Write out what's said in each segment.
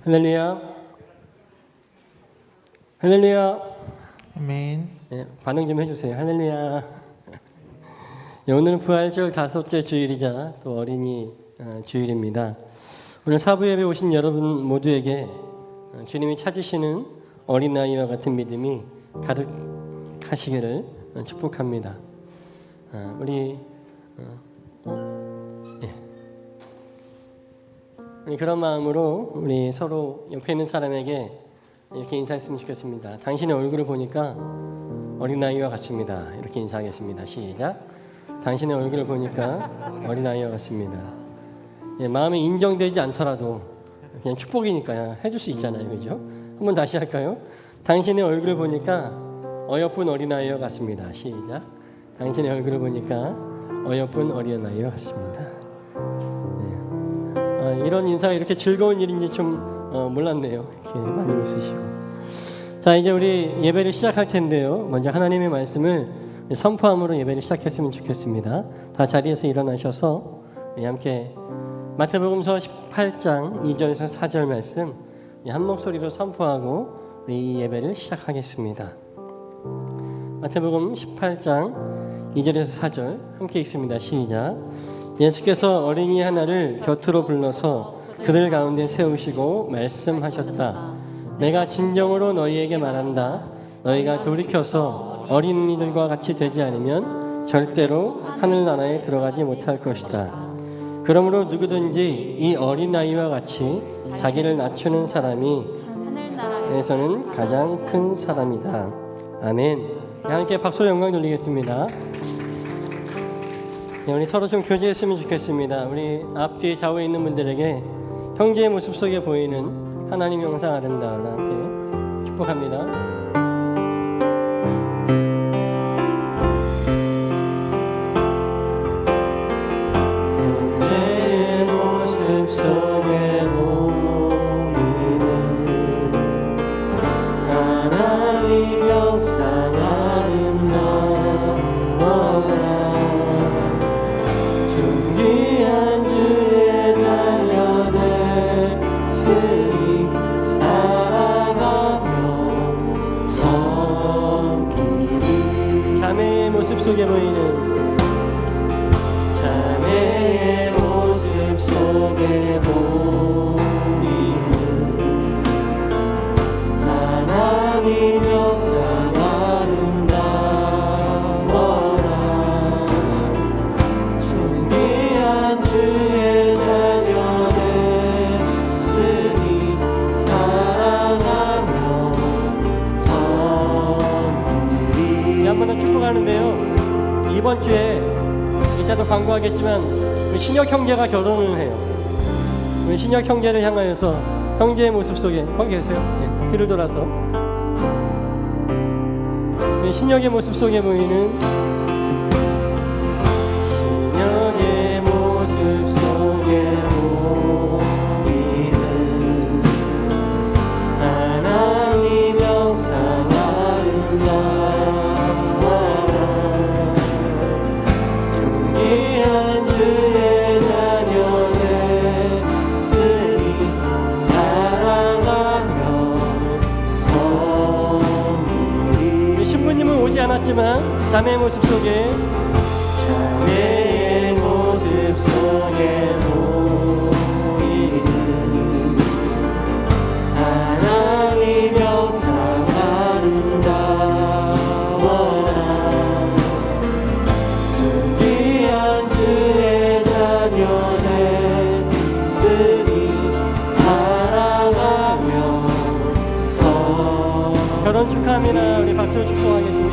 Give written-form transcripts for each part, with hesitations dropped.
할렐루야. 할렐루야. 아멘. 네, 반응 좀 해주세요. 할렐루야. 네, 오늘은 부활절 5째 주일이자 또 어린이 주일입니다. 오늘 사부 예배 오신 여러분 모두에게 주님이 찾으시는 어린아이와 같은 믿음이 가득하시기를 축복합니다. 우리 그런 마음으로 우리 서로 옆에 있는 사람에게 이렇게 인사했으면 좋겠습니다. 당신의 얼굴을 보니까 어린아이와 같습니다. 이렇게 인사하겠습니다. 시작. 당신의 얼굴을 보니까 어린아이와 같습니다. 예, 마음에 인정되지 않더라도 그냥 축복이니까 해줄 수 있잖아요. 그죠? 한번 다시 할까요? 당신의 얼굴을 보니까 어여쁜 어린아이와 같습니다. 시작. 당신의 얼굴을 보니까 어여쁜 어린아이와 같습니다. 이런 인사가 이렇게 즐거운 일인지 좀 몰랐네요. 이렇게 많이 웃으시고. 자, 이제 우리 예배를 시작할 텐데요. 먼저 하나님의 말씀을 선포함으로 예배를 시작했으면 좋겠습니다. 다 자리에서 일어나셔서 함께 마태복음서 18장 2절에서 4절 말씀 한 목소리로 선포하고 우리 이 예배를 시작하겠습니다. 마태복음 18장 2절에서 4절 함께 읽습니다. 시작. 예수께서 어린이 하나를 곁으로 불러서 그들 가운데 세우시고 말씀하셨다. 내가 진정으로 너희에게 말한다. 너희가 돌이켜서 어린이들과 같이 되지 않으면 절대로 하늘나라에 들어가지 못할 것이다. 그러므로 누구든지 이 어린아이와 같이 자기를 낮추는 사람이 하늘나라에서는 가장 큰 사람이다. 아멘. 함께 박수로 영광 돌리겠습니다. 네, 우리 서로 좀 교제했으면 좋겠습니다. 우리 앞뒤에 좌우에 있는 분들에게 형제의 모습 속에 보이는 하나님 영상 아름다움을 함께 축복합니다. 형제의 모습 속에 보이는 하나님 영상 아름다워라. 귀한 주의 자녀들 쓰리 살아가며 섬기리. 자매의 모습 속에 보이는 자매의 모습 속에 보이는 하나님 영상 아름다워라. 주의 자녀들 쓰니 사랑하며 섬기리. 한 번 더 축복하는데요. 이번 주에 이따도 광고하겠지만 우리 신혁 형제가 결혼을 해요. 우리 신혁 형제를 향하여서 형제의 모습 속에 거기 계세요. 네, 뒤를 돌아서 우리 신혁의 모습 속에 보이는 신혁의 모습 속에 보이는 하나님 영상 아름다워라. 존귀한 주의 자녀들 쓰리 사랑하며 섬기리. 신부님은 오지 않았지만 자매의 모습 속에 자매의 모습 속에 보이는 하나님 영상 아름다워라. 존귀한 주의 자녀들 쓰리 사랑하며 결혼 축하합니다. 우리 박수로 축복하겠습니다.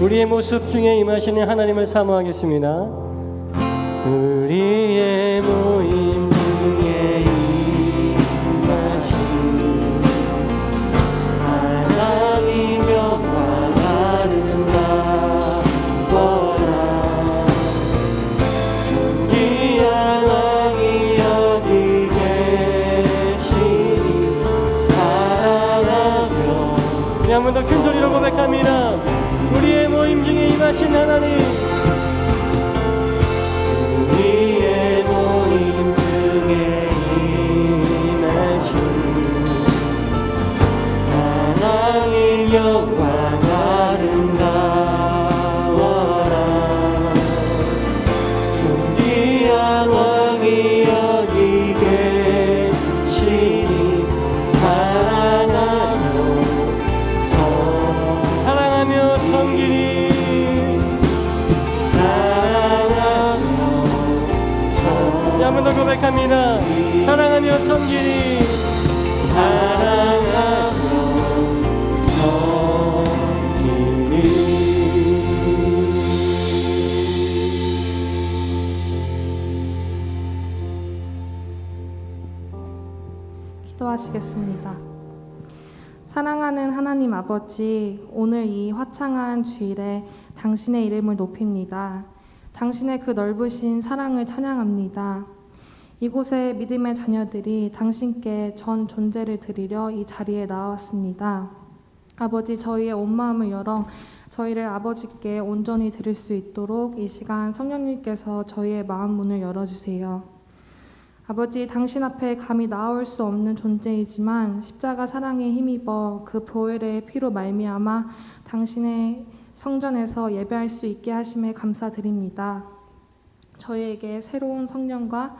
우리의 모습 중에 임하시는 하나님을 사모하겠습니다. 우리의 모임 중에 임하신 하나님 영광 아름다워라. 존귀한 왕이 여기 번 더 큰 소리로 고백합니다. 우리의 모임 중에 임하신 하나님, 우리의 모임 중에 임하신 하나님 영광 아름다워라. 존귀한 왕이 여기 계시니 사랑하며 섬기니 한 번 더 고백합니다. 사랑하며 섬기니 기도하시겠습니다. 사랑하는 하나님 아버지, 오늘 이 화창한 주일에 당신의 이름을 높입니다. 당신의 그 넓으신 사랑을 찬양합니다. 이곳에 믿음의 자녀들이 당신께 전 존재를 드리려 이 자리에 나왔습니다. 아버지, 저희의 온 마음을 열어 저희를 아버지께 온전히 드릴 수 있도록 이 시간 성령님께서 저희의 마음 문을 열어주세요. 아버지, 당신 앞에 감히 나올 수 없는 존재이지만 십자가 사랑에 힘입어 그 보혈의 피로 말미암아 당신의 성전에서 예배할 수 있게 하심에 감사드립니다. 저희에게 새로운 심령과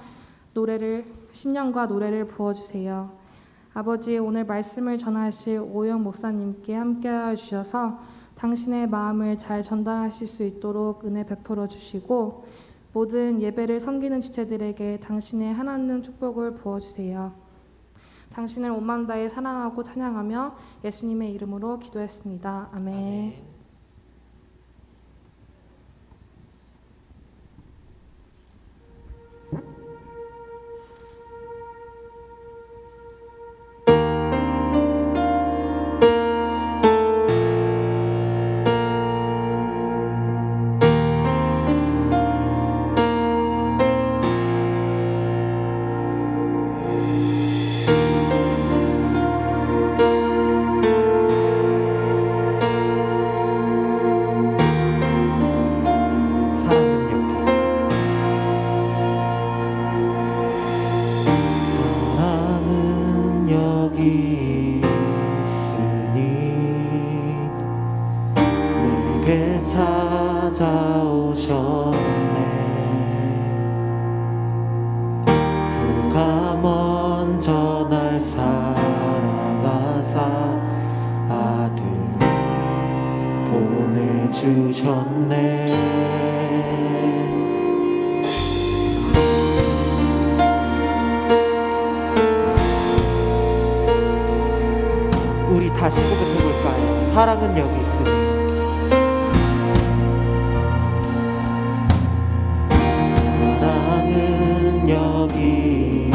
노래를 부어주세요. 아버지, 오늘 말씀을 전하실 오영 목사님께 함께하여 주셔서 당신의 마음을 잘 전달하실 수 있도록 은혜 베풀어 주시고 모든 예배를 섬기는 지체들에게 당신의 하나님 축복을 부어주세요. 당신을 온 마음 다해 사랑하고 찬양하며 예수님의 이름으로 기도했습니다. 아멘. 우리 다시 고백해볼까요? 사랑은 여기 있으니 사랑은 여기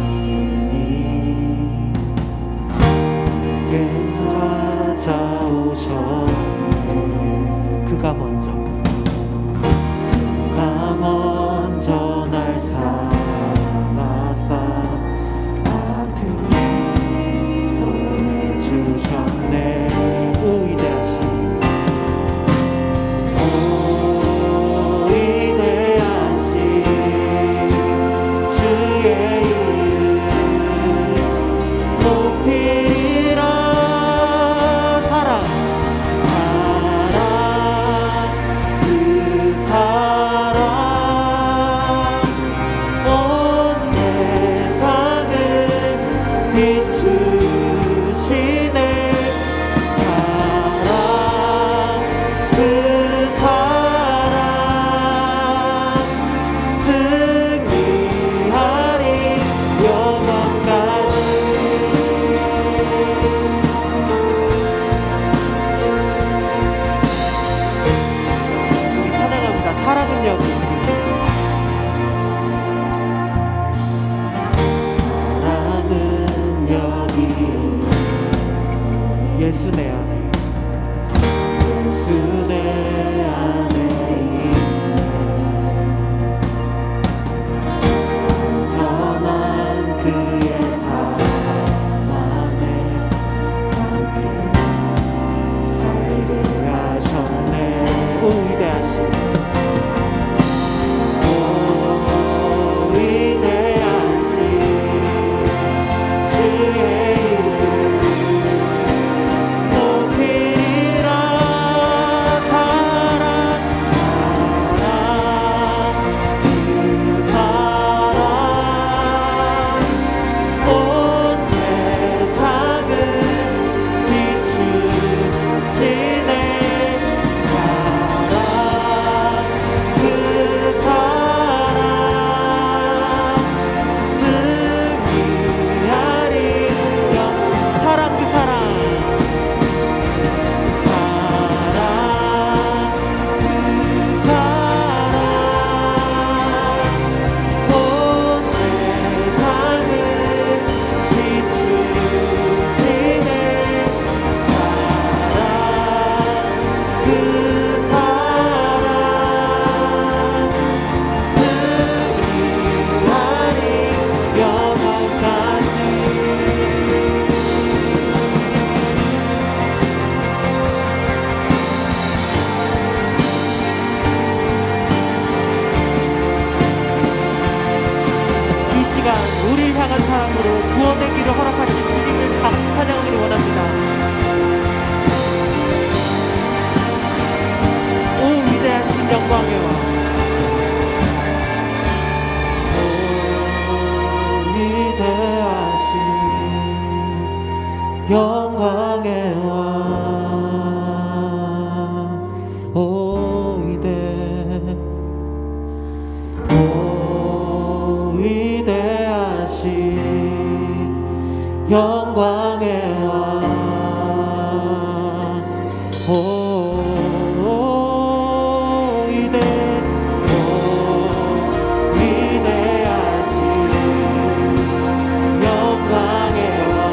있으니 내게 찾아오셨네. 그가 먼저 날 사랑하사 아들 보내주셨네. 위대하신 주의 이름 높이리라. 사랑 그 사랑 온 세상을 비추시네. 사랑 그 사랑 승리하리 영원까지. 우리 찬양합니다. 사랑은 여기 있으니 사랑은 여기 있으니 예수 내 안에 예수 내 안에 온전한 그의 사랑 안에 함께 시간 우리를 향한 사랑으로 구원의 길을 허락하신 주님을 다 같이 찬양하기를 원합니다. 오 위대하신 영광의 왕, 오 위대하신 영광의 왕, 오 위대하신 영광의 왕, 오 위대하신 영광의 왕,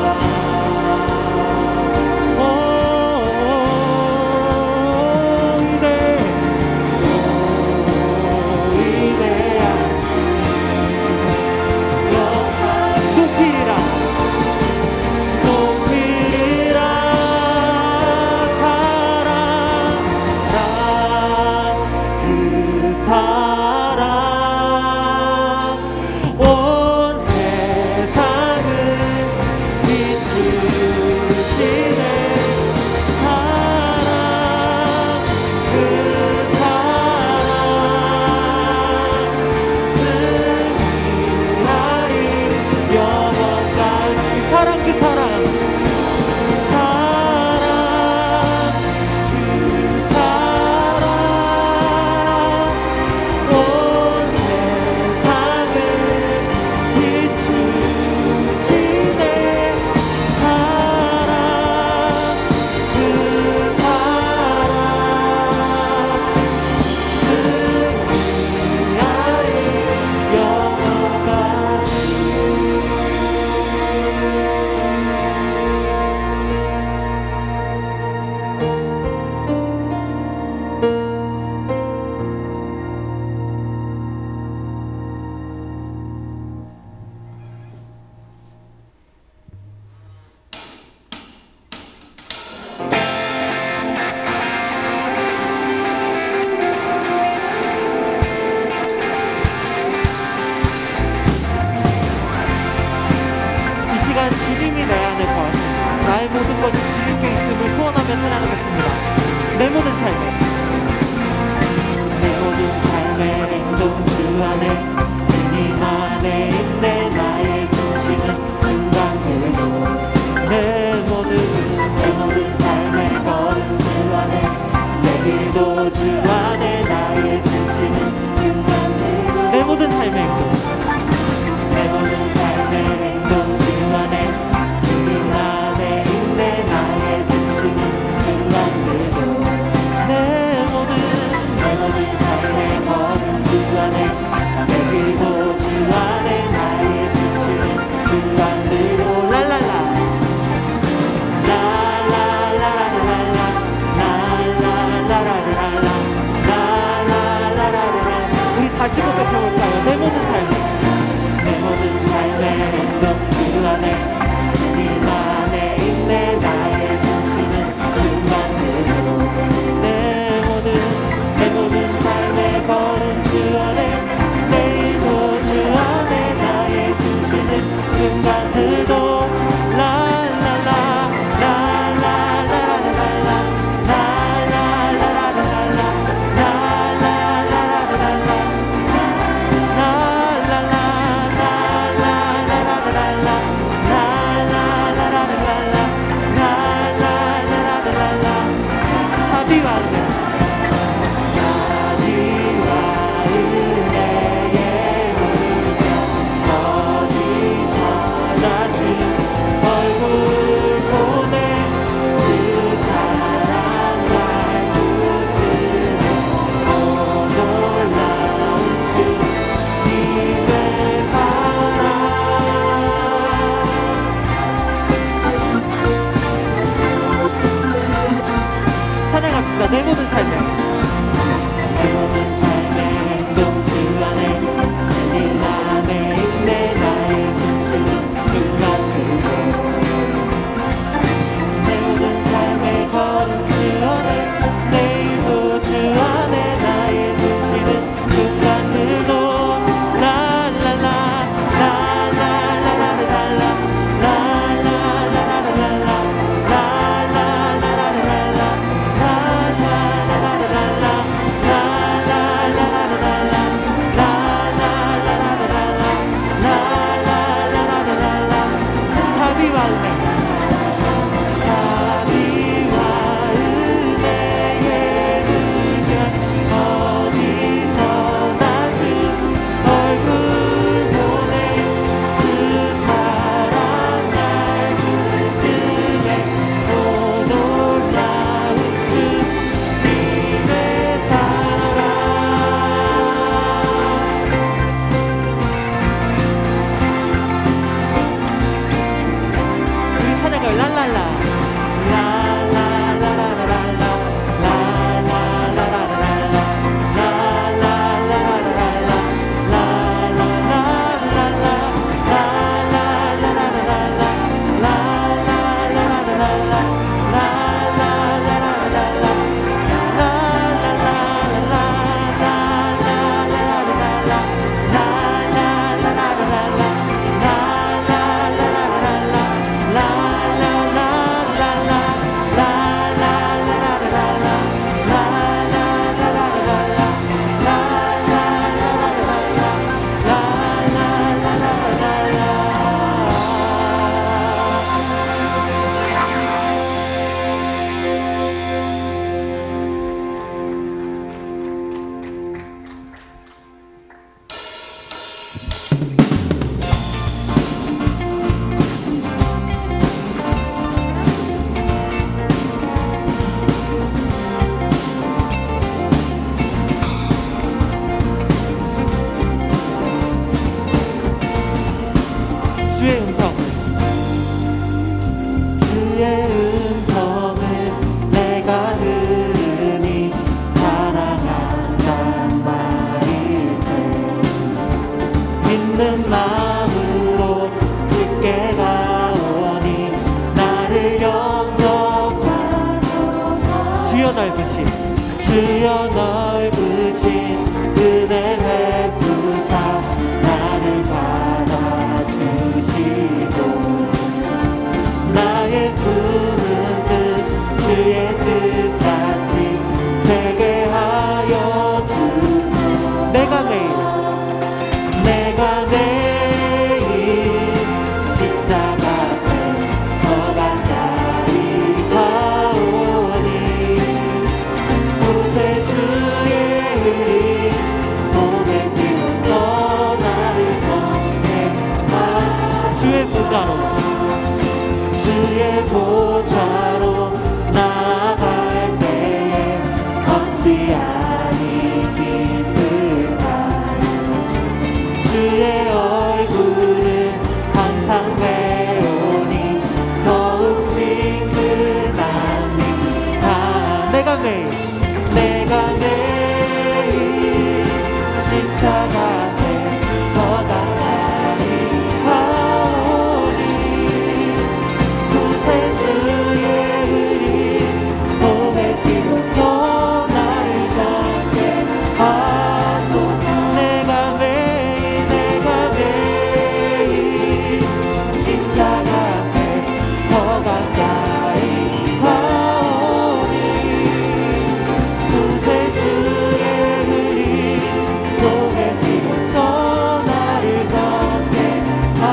주님이 내 안에 거하시니 나의 모든 것이 주님께 있음을 소원하며 찬양하겠습니다. 내 모든 삶의 행동 주 안에, 주님 안에 있네. 나의 숨쉬는 순간들도 내 모든 삶의 걸음 주 안에, 내 길도 주 안에. 나의 숨쉬는 순간들도 내 모든 삶의 행동, 내 모든 삶의 행동 주 안에, 주님 안에 있네. 나의 주여 넓으신 은혜 베푸사 나를 받아주시고 나의 품은 뜻 주의 뜻같이 되게 하여 주소서. 내가 매일 십자가 앞에 더 가까이 가오니 무쇠 주의 흘린 몸에 띄워서 나를 정죄하 주의 보좌로 나아갈 때에 어찌하니 기쁠까요. 주의 얼굴을 항상 배우니 더욱 친근합니다. 내가 매일 십자가 앞에 더 가까이 가오니 구세 주의 흘린 몸에 띄워서 나를 정죄하소서. 내가 매일 십자가 앞에 더 가까이 가오니 구세 주의 흘린 몸에 띄워서 나를 정죄하소서.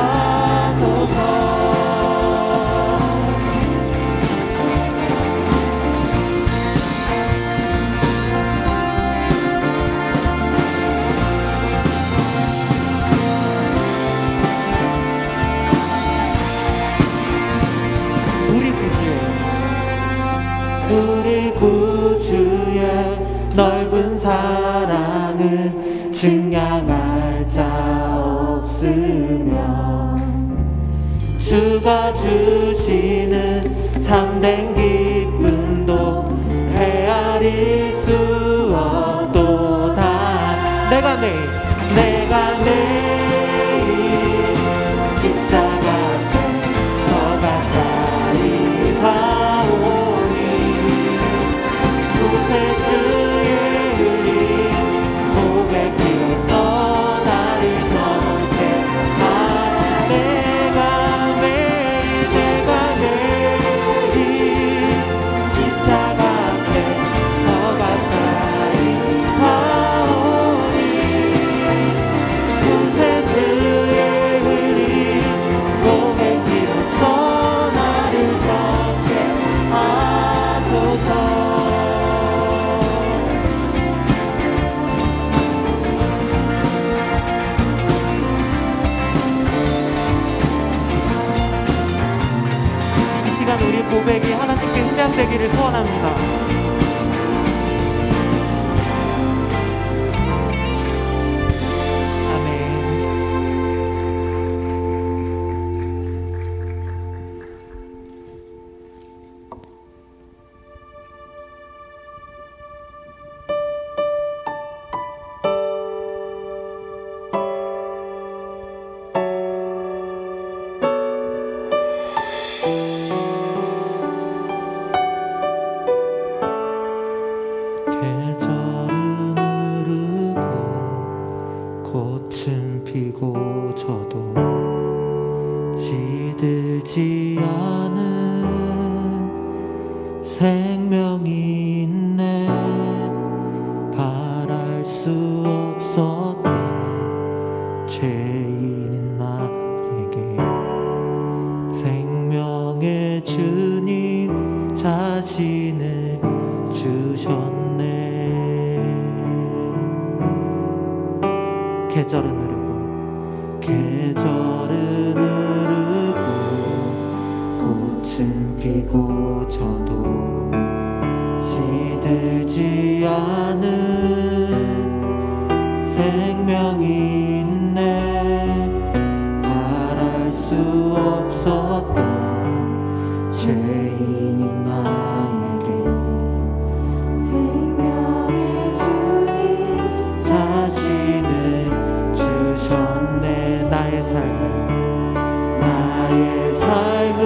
우리 구주의 넓은 사랑은 증량할 자 없으며 주가 주시는 참된 기쁨도 헤아릴 수 없도다. 내가 매일 십자가 앞에 더 가까이 가오니 구세 주의 흘린 고백 띄워서 나를 정죄하. 내가 매일 십자가 앞에 더 가까이 가오니 구세 주의 흘린 고백 띄워서 나를 정죄하소서. 이 시간 우리 고백이 하나님께 흠양되기를 소원합니다. 아멘. 계절은 흐르고 꽃은 피고 저도 시들지 않은 생명이 있네. 바랄 수 없었던 죄인인 나에게 생명의 주님 자신을 주셨네. 계절은 흐르고 꽃은 피고 저도 시들지 않은 생명이 있네. 바랄 수 없었던 죄인인 나에게 생명의 주님 자신을 주셨네. 나의 삶은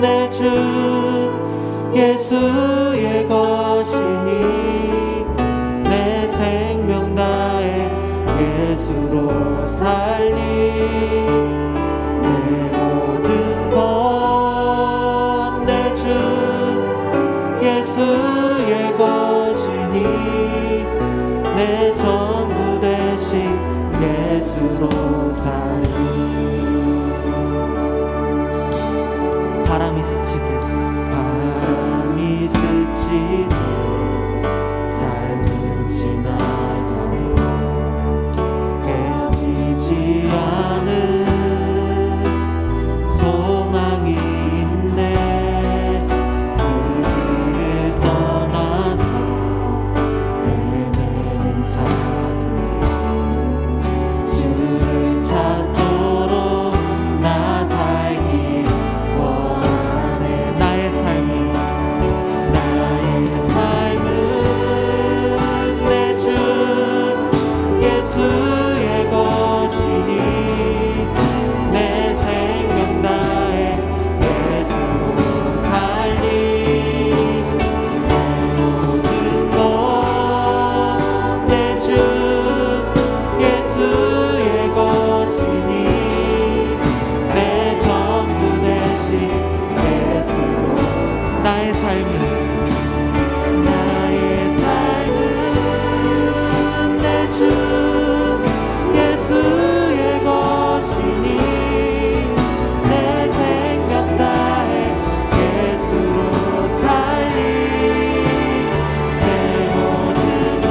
내 주 예수의 것이니 내 전부 되신 예수로 살리. 바람이 스치듯 삶은 지나가도 깨지지 않은 소망이 있네. 그 길을 떠나서 헤매는 자들이 주를 찾도록 나 살기 원하네. 나의 삶은 내 주 예수의 것이니 내 생명 다해 예수로 살리. 내 모든 것 내 주 예수의 것이니 내 전부 되신 예수로 나의 삶은 주 예수의 것이니 내 생명 다해 예수로 살리. 내 모든 것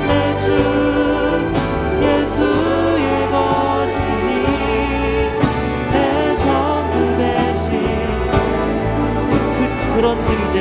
내 주 예수의 것이니 내 전부 되신 그런즉 이제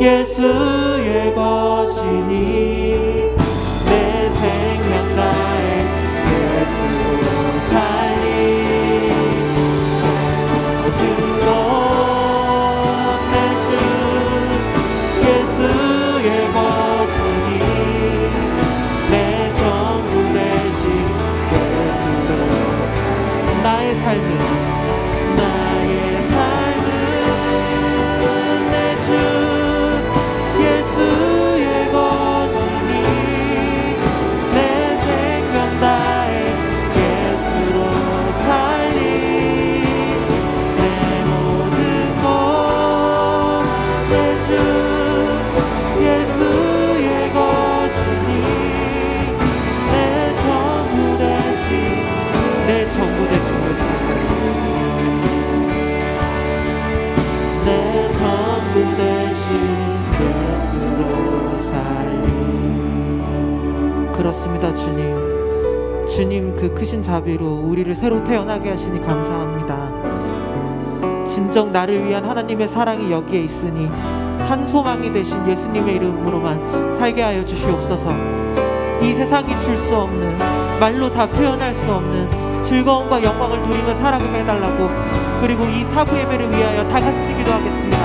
예수의 것이니 내 생명 다해 예수로 살리. 모든 것 내 주 예수의 것이니 내 전부 되신 예수로 나의 삶은 내 주 예수의 것이니 내 생명 다해 예수로 살리. 내 모든 것 내 주 예수의 것이니 내 전부 되신 예수로 살리. 내 전부 되신 예수로 살리. 그렇습니다. 주님 그 크신 자비로 우리를 새로 태어나게 하시니 감사합니다. 진정 나를 위한 하나님의 사랑이 여기에 있으니 산소망이 되신 예수님의 이름으로만 살게 하여 주시옵소서. 이 세상이 줄 수 없는, 말로 다 표현할 수 없는 즐거움과 영광을 누리며 살아가게 해달라고, 그리고 이 사부 예배를 위하여 다 같이 기도하겠습니다.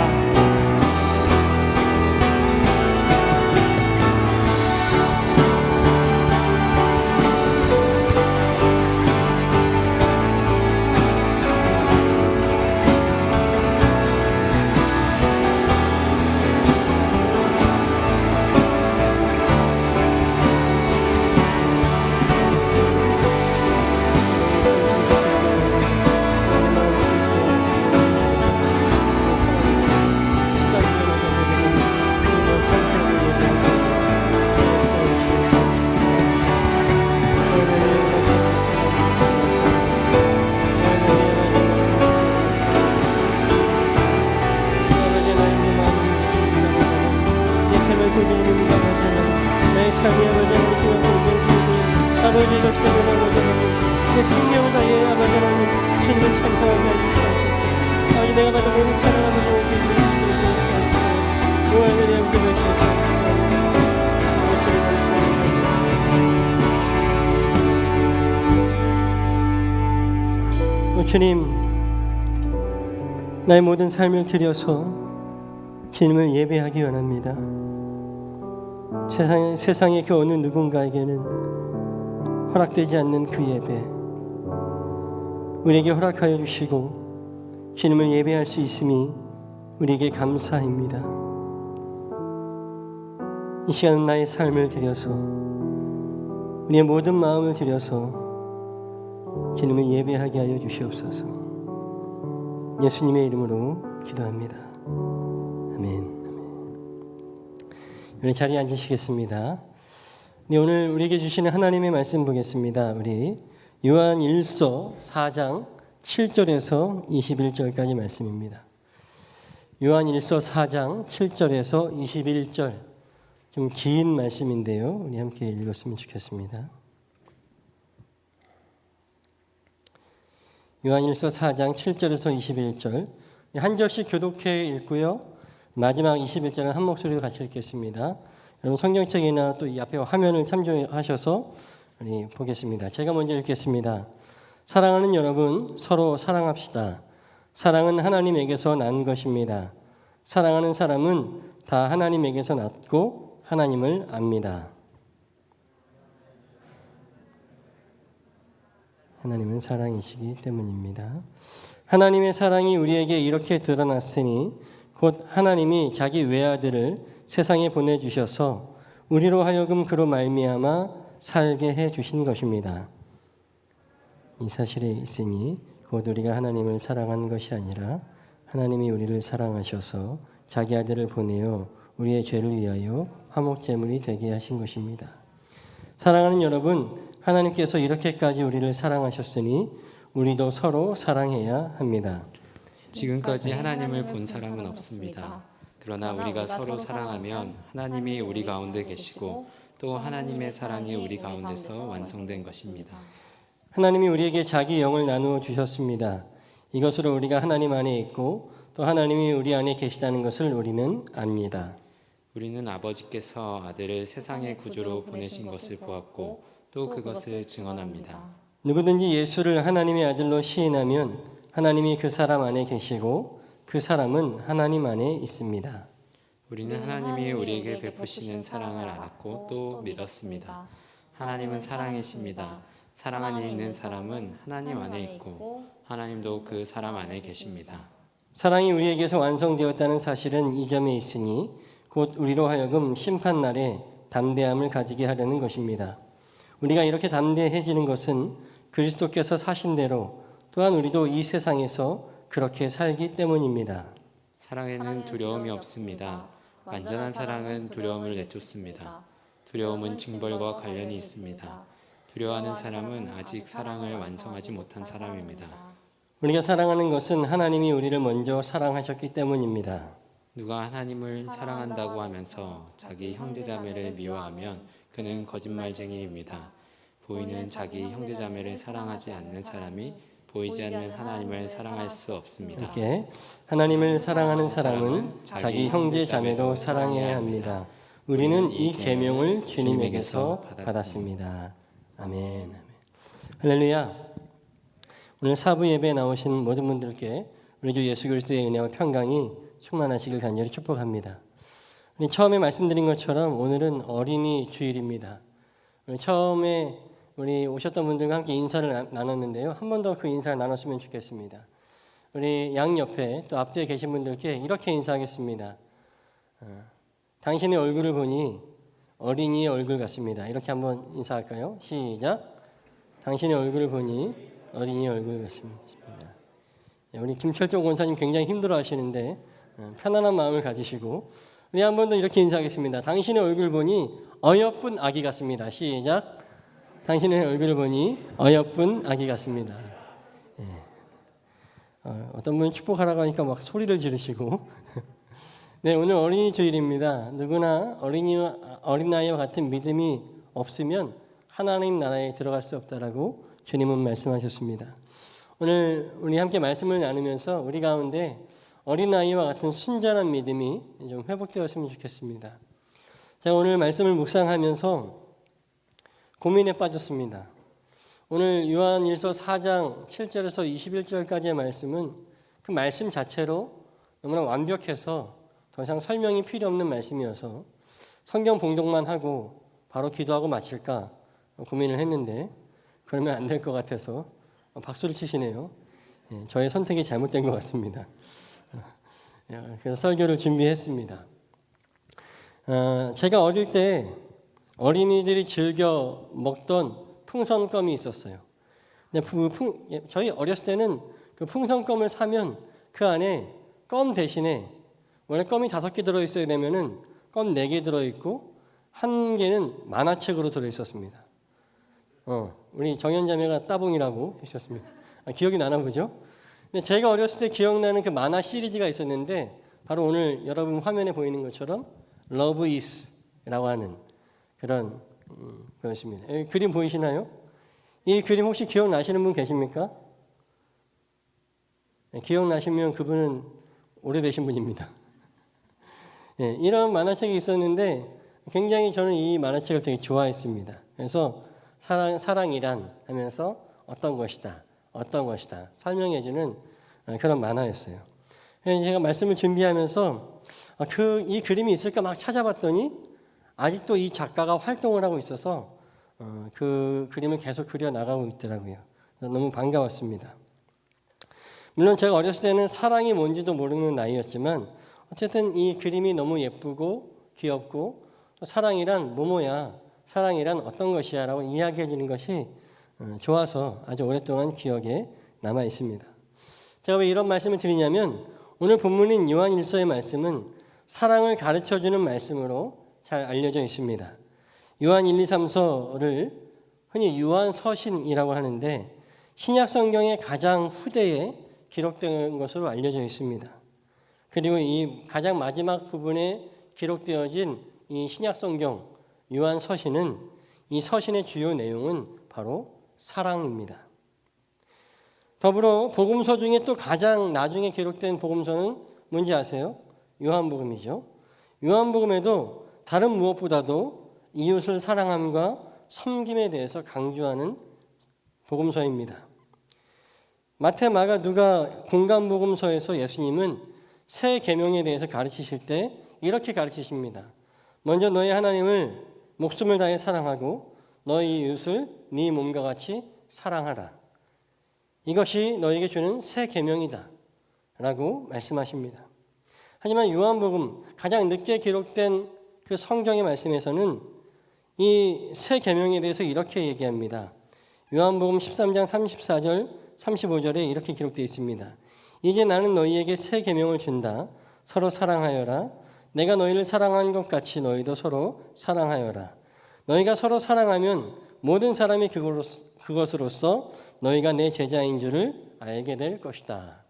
내 생명을 다해 아버지 하나님 주님을 찬양하게 해주시옵소서. 아버지 내가 받은 모든 사랑 아버지 주님을 주시옵소서. 요한의 아버지 되시옵소서. 주님 감사합니다. 주님, 나의 모든 삶을 드려서 주님을 예배하기 원합니다. 세상의 그 어느 누군가에게는 허락되지 않는 그 예배, 우리에게 허락하여 주시고 주님을 예배할 수 있음이 우리에게 감사입니다. 이 시간은 나의 삶을 드려서, 우리의 모든 마음을 드려서 주님을 예배하게 하여 주시옵소서. 예수님의 이름으로 기도합니다. 아멘. 우리 자리에 앉으시겠습니다. 오늘 우리에게 주시는 하나님의 말씀 보겠습니다. 우리 요한 1서 4장 7절에서 21절까지 말씀입니다. 요한 1서 4장 7절에서 21절, 좀 긴 말씀인데요. 우리 함께 읽었으면 좋겠습니다. 요한 1서 4장 7절에서 21절, 한 절씩 교독해 읽고요. 마지막 21절은 한 목소리로 같이 읽겠습니다. 여러분 성경책이나 또 이 앞에 화면을 참조하셔서 우리 보겠습니다. 제가 먼저 읽겠습니다. 사랑하는 여러분, 서로 사랑합시다. 사랑은 하나님에게서 난 것입니다. 사랑하는 사람은 다 하나님에게서 났고 하나님을 압니다. 하나님은 사랑이시기 때문입니다. 하나님의 사랑이 우리에게 이렇게 드러났으니 곧 하나님이 자기 외아들을 세상에 보내주셔서 우리로 하여금 그로 말미암아 살게 해주신 것입니다. 이 사실이 있으니 곧 우리가 하나님을 사랑한 것이 아니라 하나님이 우리를 사랑하셔서 자기 아들을 보내어 우리의 죄를 위하여 화목제물이 되게 하신 것입니다. 사랑하는 여러분, 하나님께서 이렇게까지 우리를 사랑하셨으니 우리도 서로 사랑해야 합니다. 지금까지 하나님을 본 사람은 없습니다. 그러나 우리가 서로 사랑하면 하나님이 우리 가운데 계시고 또 하나님의 사랑이 우리 가운데서 완성된 것입니다. 하나님이 우리에게 자기 영을 나누어 주셨습니다. 이것으로 우리가 하나님 안에 있고 또 하나님이 우리 안에 계시다는 것을 우리는 압니다. 우리는 아버지께서 아들을 세상의 구주로 보내신 것을 보았고 또 그것을 증언합니다. 누구든지 예수를 하나님의 아들로 시인하면 하나님이 그 사람 안에 계시고 그 사람은 하나님 안에 있습니다. 우리는 하나님이 우리에게 베푸시는 사랑을 알았고 또 믿었습니다. 하나님은 사랑이십니다. 사랑 안에 있는 사람은 하나님 안에 있고 하나님도 그 사람 안에 계십니다. 사랑이 우리에게서 완성되었다는 사실은 이 점에 있으니 곧 우리로 하여금 심판날에 담대함을 가지게 하려는 것입니다. 우리가 이렇게 담대해지는 것은 그리스도께서 사신 대로 또한 우리도 이 세상에서 그렇게 살기 때문입니다. 사랑에는 두려움이 없습니다. 완전한 사랑은 두려움을 내쫓습니다. 두려움은 징벌과 관련이 있습니다. 두려워하는 사람은 아직 사랑을 완성하지 못한 사람입니다. 우리가 사랑하는 것은 하나님이 우리를 먼저 사랑하셨기 때문입니다. 누가 하나님을 사랑한다고 하면서 자기 형제자매를 미워하면 그는 거짓말쟁이입니다. 보이는 자기 형제자매를 사랑하지 않는 사람이 보이지 않는 하나님을 사랑할 수 없습니다. 이렇게 하나님을 사랑하는 사람은 자기 형제 자매도 사랑해야 합니다. 우리는 이 계명을 주님에게서 받았습니다. 아멘. 할렐루야. 오늘 사부 예배에 나오신 모든 분들께 우리 주 예수 그리스도의 은혜와 평강이 충만하시길 간절히 축복합니다. 우리 처음에 말씀드린 것처럼 오늘은 어린이 주일입니다. 처음에 우리 오셨던 분들과 함께 인사를 나눴는데요. 한 번 더 그 인사를 나눴으면 좋겠습니다. 우리 양 옆에 또 앞뒤에 계신 분들께 이렇게 인사하겠습니다. 당신의 얼굴을 보니 어린이의 얼굴 같습니다. 이렇게 한번 인사할까요? 시작. 당신의 얼굴을 보니 어린이의 얼굴 같습니다. 우리 김철종 권사님 굉장히 힘들어하시는데 편안한 마음을 가지시고 우리 한 번 더 이렇게 인사하겠습니다. 당신의 얼굴을 보니 어여쁜 아기 같습니다. 시작. 당신의 얼굴을 보니 어여쁜 아기 같습니다. 예. 어떤 분이 축복하라고 하니까 막 소리를 지르시고 네, 오늘 어린이 주일입니다. 누구나 어린 나이와 같은 믿음이 없으면 하나님 나라에 들어갈 수 없다라고 주님은 말씀하셨습니다. 오늘 우리 함께 말씀을 나누면서 우리 가운데 어린아이와 같은 순전한 믿음이 좀 회복되었으면 좋겠습니다. 제가 오늘 말씀을 묵상하면서 고민에 빠졌습니다. 오늘 요한일서 4장 7절에서 21절까지의 말씀은 그 말씀 자체로 너무나 완벽해서 더 이상 설명이 필요 없는 말씀이어서 성경 봉독만 하고 바로 기도하고 마칠까 고민을 했는데 그러면 안 될 것 같아서 박수를 치시네요. 저의 선택이 잘못된 것 같습니다. 그래서 설교를 준비했습니다. 제가 어릴 때 어린이들이 즐겨 먹던 풍선껌이 있었어요. 근데 저희 어렸을 때는 그 풍선껌을 사면 그 안에 껌 대신에 원래 껌이 5개 들어있어야 되면은 껌 4개 들어있고 1개는 만화책으로 들어있었습니다. 우리 정연자매가 따봉이라고 해주셨습니다. 기억이 나나 보죠? 근데 제가 어렸을 때 기억나는 그 만화 시리즈가 있었는데 바로 오늘 여러분 화면에 보이는 것처럼 Love Is라고 하는 그런 그렇습니다. 여기 그림 보이시나요? 이 그림 혹시 기억나시는 분 계십니까? 기억나시면 그분은 오래되신 분입니다. 이런 만화책이 있었는데 굉장히 저는 이 만화책을 되게 좋아했습니다. 그래서 사랑이란 하면서 어떤 것이다 설명해주는 그런 만화였어요. 그래서 제가 말씀을 준비하면서 이 그림이 있을까 막 찾아봤더니 아직도 이 작가가 활동을 하고 있어서 그 그림을 계속 그려 나가고 있더라고요. 너무 반가웠습니다. 물론 제가 어렸을 때는 사랑이 뭔지도 모르는 나이였지만 어쨌든 이 그림이 너무 예쁘고 귀엽고 또 사랑이란 뭐뭐야, 사랑이란 어떤 것이야 라고 이야기해 주는 것이 좋아서 아주 오랫동안 기억에 남아 있습니다. 제가 왜 이런 말씀을 드리냐면 오늘 본문인 요한일서의 말씀은 사랑을 가르쳐주는 말씀으로 잘 알려져 있습니다. 요한 1, 2, 3서를 흔히 요한서신이라고 하는데 신약 성경의 가장 후대에 기록된 것으로 알려져 있습니다. 그리고 이 가장 마지막 부분에 기록되어진 이 신약 성경 요한서신은 이 서신의 주요 내용은 바로 사랑입니다. 더불어 복음서 중에 또 가장 나중에 기록된 복음서는 뭔지 아세요? 요한복음이죠. 요한복음에도 다른 무엇보다도 이웃을 사랑함과 섬김에 대해서 강조하는 복음서입니다. 마태, 마가, 누가 공간복음서에서 예수님은 새 계명에 대해서 가르치실 때 이렇게 가르치십니다. 먼저 너희 하나님을 목숨을 다해 사랑하고 너희 이웃을 네 몸과 같이 사랑하라. 이것이 너에게 주는 새 계명이다 라고 말씀하십니다. 하지만 요한복음 가장 늦게 기록된 그 성경의 말씀에서는 이 새 계명에 대해서 이렇게 얘기합니다. 요한복음 13장 34절 35절에 이렇게 기록되어 있습니다. 이제 나는 너희에게 새 계명을 준다. 서로 사랑하여라. 내가 너희를 사랑한 것 같이 너희도 서로 사랑하여라. 너희가 서로 사랑하면 모든 사람이 그것으로써 너희가 내 제자인 줄을 알게 될 것이다.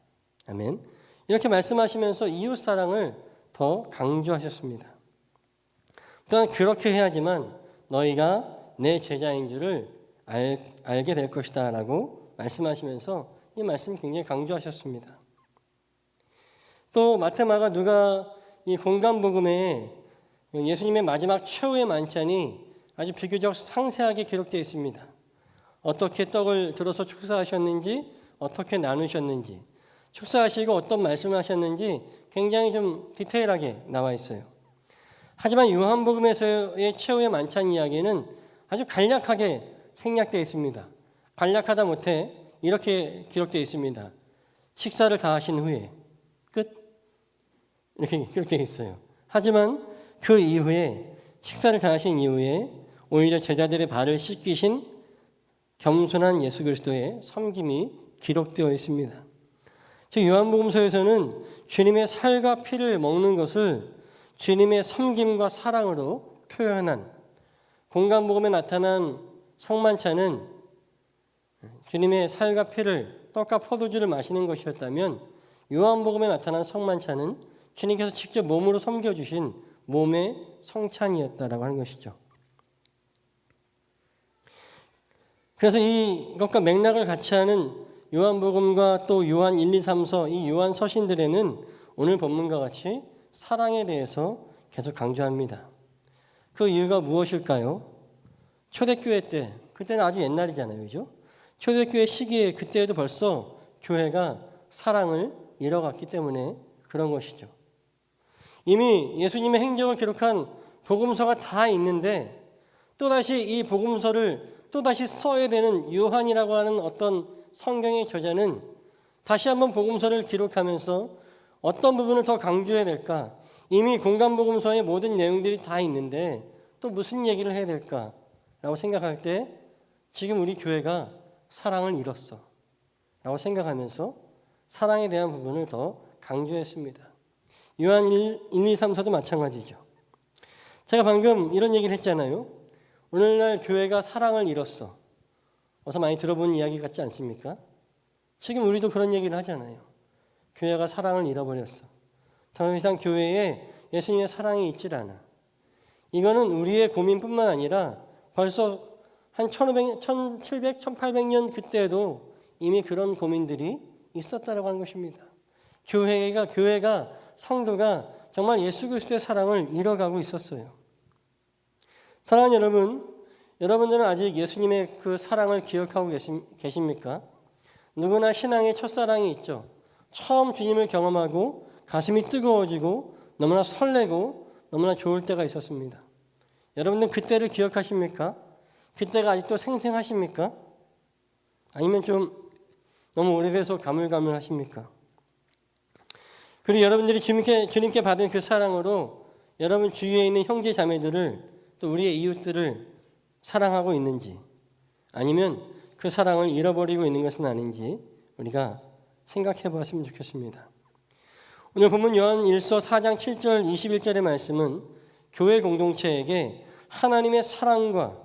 아멘. 이렇게 말씀하시면서 이웃 사랑을 더 강조하셨습니다. 또한 그렇게 해야지만 너희가 내 제자인 줄을 알게 될 것이다 라고 말씀하시면서 이 말씀 굉장히 강조하셨습니다. 또 마태, 마가, 누가 이 공간복음에 예수님의 마지막 최후의 만찬이 아주 비교적 상세하게 기록되어 있습니다. 어떻게 떡을 들어서 축사하셨는지, 어떻게 나누셨는지, 축사하시고 어떤 말씀을 하셨는지 굉장히 좀 디테일하게 나와 있어요. 하지만 요한복음에서의 최후의 만찬 이야기는 아주 간략하게 생략되어 있습니다. 간략하다 못해 이렇게 기록되어 있습니다. 식사를 다 하신 후에 끝 이렇게 기록되어 있어요. 하지만 그 이후에 식사를 다 하신 이후에 오히려 제자들의 발을 씻기신 겸손한 예수 그리스도의 섬김이 기록되어 있습니다. 즉 요한복음서에서는 주님의 살과 피를 먹는 것을 주님의 섬김과 사랑으로 표현한, 공간복음에 나타난 성만찬은 주님의 살과 피를 떡과 포도주를 마시는 것이었다면 요한복음에 나타난 성만찬은 주님께서 직접 몸으로 섬겨주신 몸의 성찬이었다라고 하는 것이죠. 그래서 이것과 맥락을 같이 하는 요한복음과 또 요한 1, 2, 3서 이 요한 서신들에는 오늘 본문과 같이 사랑에 대해서 계속 강조합니다. 그 이유가 무엇일까요? 초대교회 때, 그때는 아주 옛날이잖아요, 그죠? 초대교회 시기에 그때에도 벌써 교회가 사랑을 잃어갔기 때문에 그런 것이죠. 이미 예수님의 행적을 기록한 복음서가 다 있는데 또다시 이 복음서를 또다시 써야 되는 요한이라고 하는 어떤 성경의 저자는 다시 한번 복음서를 기록하면서 어떤 부분을 더 강조해야 될까? 이미 공간복음서의 모든 내용들이 다 있는데 또 무슨 얘기를 해야 될까라고 생각할 때 지금 우리 교회가 사랑을 잃었어 라고 생각하면서 사랑에 대한 부분을 더 강조했습니다. 요한 1, 2, 3서도 마찬가지죠. 제가 방금 이런 얘기를 했잖아요. 오늘날 교회가 사랑을 잃었어. 어서 많이 들어본 이야기 같지 않습니까? 지금 우리도 그런 얘기를 하잖아요. 교회가 사랑을 잃어버렸어. 더 이상 교회에 예수님의 사랑이 있질 않아. 이거는 우리의 고민뿐만 아니라 벌써 한 1500, 1700, 1800년 그때도 이미 그런 고민들이 있었다라고 하는 것입니다. 교회가 성도가 정말 예수 그리스도의 사랑을 잃어가고 있었어요. 사랑하는 여러분, 여러분들은 아직 예수님의 그 사랑을 기억하고 계십니까? 누구나 신앙의 첫사랑이 있죠. 처음 주님을 경험하고 가슴이 뜨거워지고 너무나 설레고 너무나 좋을 때가 있었습니다. 여러분들 그때를 기억하십니까? 그때가 아직도 생생하십니까? 아니면 좀 너무 오래돼서 가물가물하십니까? 그리고 여러분들이 주님께 받은 그 사랑으로 여러분 주위에 있는 형제 자매들을 또 우리의 이웃들을 사랑하고 있는지 아니면 그 사랑을 잃어버리고 있는 것은 아닌지 우리가 생각해 보았으면 좋겠습니다. 오늘 본문 요한 1서 4장 7절 21절의 말씀은 교회 공동체에게 하나님의 사랑과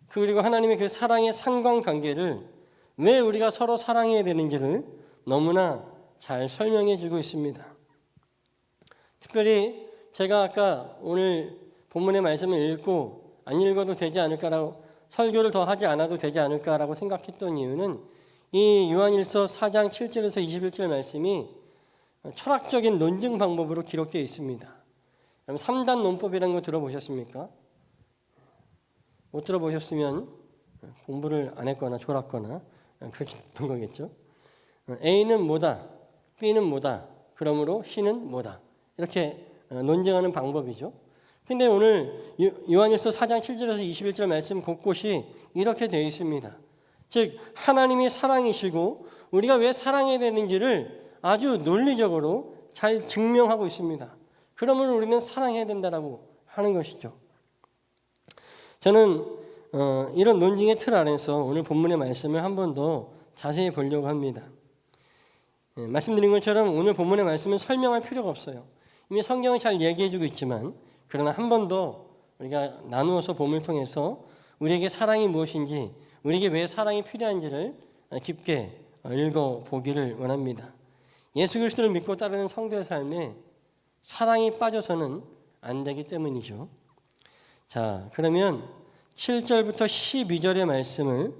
그리고 하나님의 그 사랑의 상관관계를 왜 우리가 서로 사랑해야 되는지를 너무나 잘 설명해 주고 있습니다. 특별히 제가 아까 오늘 본문의 말씀을 읽고 안 읽어도 되지 않을까라고 설교를 더 하지 않아도 되지 않을까라고 생각했던 이유는 이 요한일서 4장 7절에서 21절 말씀이 철학적인 논증 방법으로 기록되어 있습니다. 3단 논법이라는 거 들어보셨습니까? 못 들어보셨으면 공부를 안 했거나 졸았거나 그렇게 된 거겠죠. A는 뭐다, B는 뭐다, 그러므로 C는 뭐다. 이렇게 논증하는 방법이죠. 근데 오늘 요한일서 4장 7절에서 21절 말씀 곳곳이 이렇게 되어 있습니다. 즉 하나님이 사랑이시고 우리가 왜 사랑해야 되는지를 아주 논리적으로 잘 증명하고 있습니다. 그러므로 우리는 사랑해야 된다라고 하는 것이죠. 저는 이런 논증의 틀 안에서 오늘 본문의 말씀을 한 번 더 자세히 보려고 합니다. 말씀드린 것처럼 오늘 본문의 말씀은 설명할 필요가 없어요. 이미 성경은 잘 얘기해주고 있지만 그러나 한 번 더 우리가 나누어서 본문을 통해서 우리에게 사랑이 무엇인지 우리에게 왜 사랑이 필요한지를 깊게 읽어보기를 원합니다. 예수 그리스도를 믿고 따르는 성도의 삶에 사랑이 빠져서는 안 되기 때문이죠. 자, 그러면 7절부터 12절의 말씀을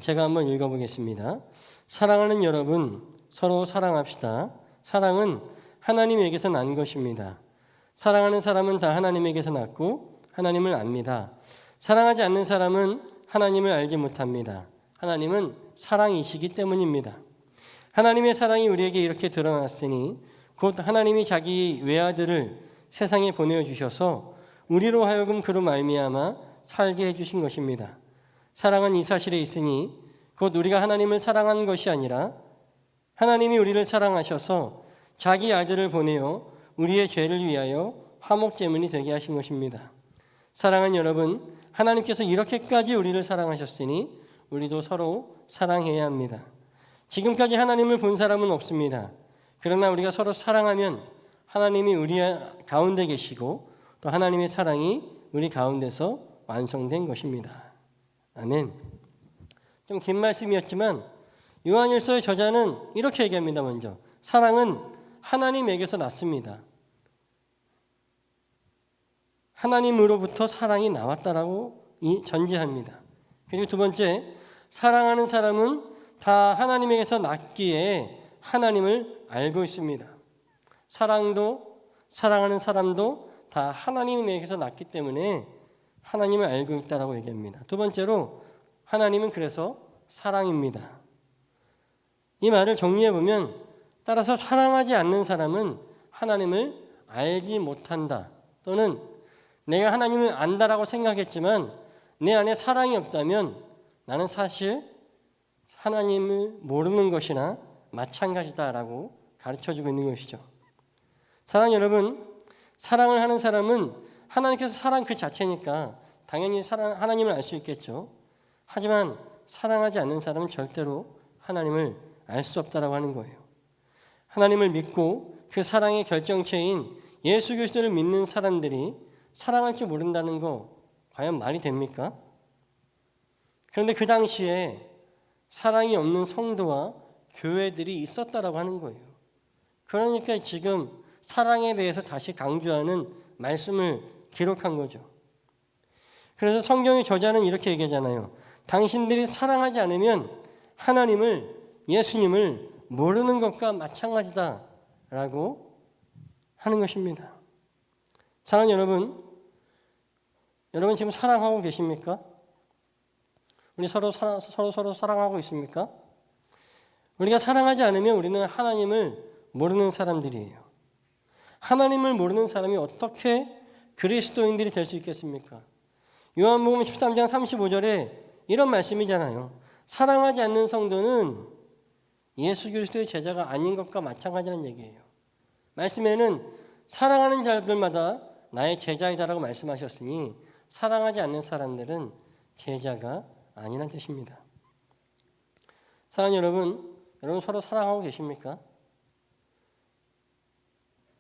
제가 한번 읽어보겠습니다. 사랑하는 여러분, 서로 사랑합시다. 사랑은 하나님에게서 난 것입니다. 사랑하는 사람은 다 하나님에게서 났고 하나님을 압니다. 사랑하지 않는 사람은 하나님을 알지 못합니다. 하나님은 사랑이시기 때문입니다. 하나님의 사랑이 우리에게 이렇게 드러났으니 곧 하나님이 자기 외아들을 세상에 보내주셔서 우리로 하여금 그로 말미암아 살게 해주신 것입니다. 사랑은 이 사실에 있으니 곧 우리가 하나님을 사랑한 것이 아니라 하나님이 우리를 사랑하셔서 자기 아들을 보내어 우리의 죄를 위하여 화목제물이 되게 하신 것입니다. 사랑하는 여러분, 하나님께서 이렇게까지 우리를 사랑하셨으니 우리도 서로 사랑해야 합니다. 지금까지 하나님을 본 사람은 없습니다. 그러나 우리가 서로 사랑하면 하나님이 우리 가운데 계시고 또 하나님의 사랑이 우리 가운데서 완성된 것입니다. 아멘. 좀 긴 말씀이었지만 요한일서의 저자는 이렇게 얘기합니다. 먼저 사랑은 하나님에게서 났습니다. 하나님으로부터 사랑이 나왔다라고 전제합니다. 그리고 두 번째, 사랑하는 사람은 다 하나님에게서 났기에 하나님을 알고 있습니다. 사랑하는 사람도 다 하나님에게서 났기 때문에 하나님을 알고 있다라고 얘기합니다. 두 번째로 하나님은 그래서 사랑입니다. 이 말을 정리해 보면 따라서 사랑하지 않는 사람은 하나님을 알지 못한다. 또는 내가 하나님을 안다라고 생각했지만 내 안에 사랑이 없다면 나는 사실 하나님을 모르는 것이나 마찬가지다라고 가르쳐주고 있는 것이죠. 사랑하는 여러분, 사랑을 하는 사람은 하나님께서 사랑 그 자체니까 당연히 하나님을 알 수 있겠죠. 하지만 사랑하지 않는 사람은 절대로 하나님을 알 수 없다라고 하는 거예요. 하나님을 믿고 그 사랑의 결정체인 예수 그리스도를 믿는 사람들이 사랑할 줄 모른다는 거 과연 말이 됩니까? 그런데 그 당시에 사랑이 없는 성도와 교회들이 있었다라고 하는 거예요. 그러니까 지금 사랑에 대해서 다시 강조하는 말씀을 기록한 거죠. 그래서 성경의 저자는 이렇게 얘기하잖아요. 당신들이 사랑하지 않으면 하나님을, 예수님을 모르는 것과 마찬가지다라고 하는 것입니다. 사랑하는 여러분 지금 사랑하고 계십니까? 우리 서로 사랑하고 있습니까? 우리가 사랑하지 않으면 우리는 하나님을 모르는 사람들이에요. 하나님을 모르는 사람이 어떻게 그리스도인들이 될 수 있겠습니까? 요한복음 13장 35절에 이런 말씀이잖아요. 사랑하지 않는 성도는 예수 그리스도의 제자가 아닌 것과 마찬가지라는 얘기예요. 말씀에는 사랑하는 자들마다 나의 제자이다라고 말씀하셨으니 사랑하지 않는 사람들은 제자가 아니란 뜻입니다. 사랑하는 여러분 서로 사랑하고 계십니까?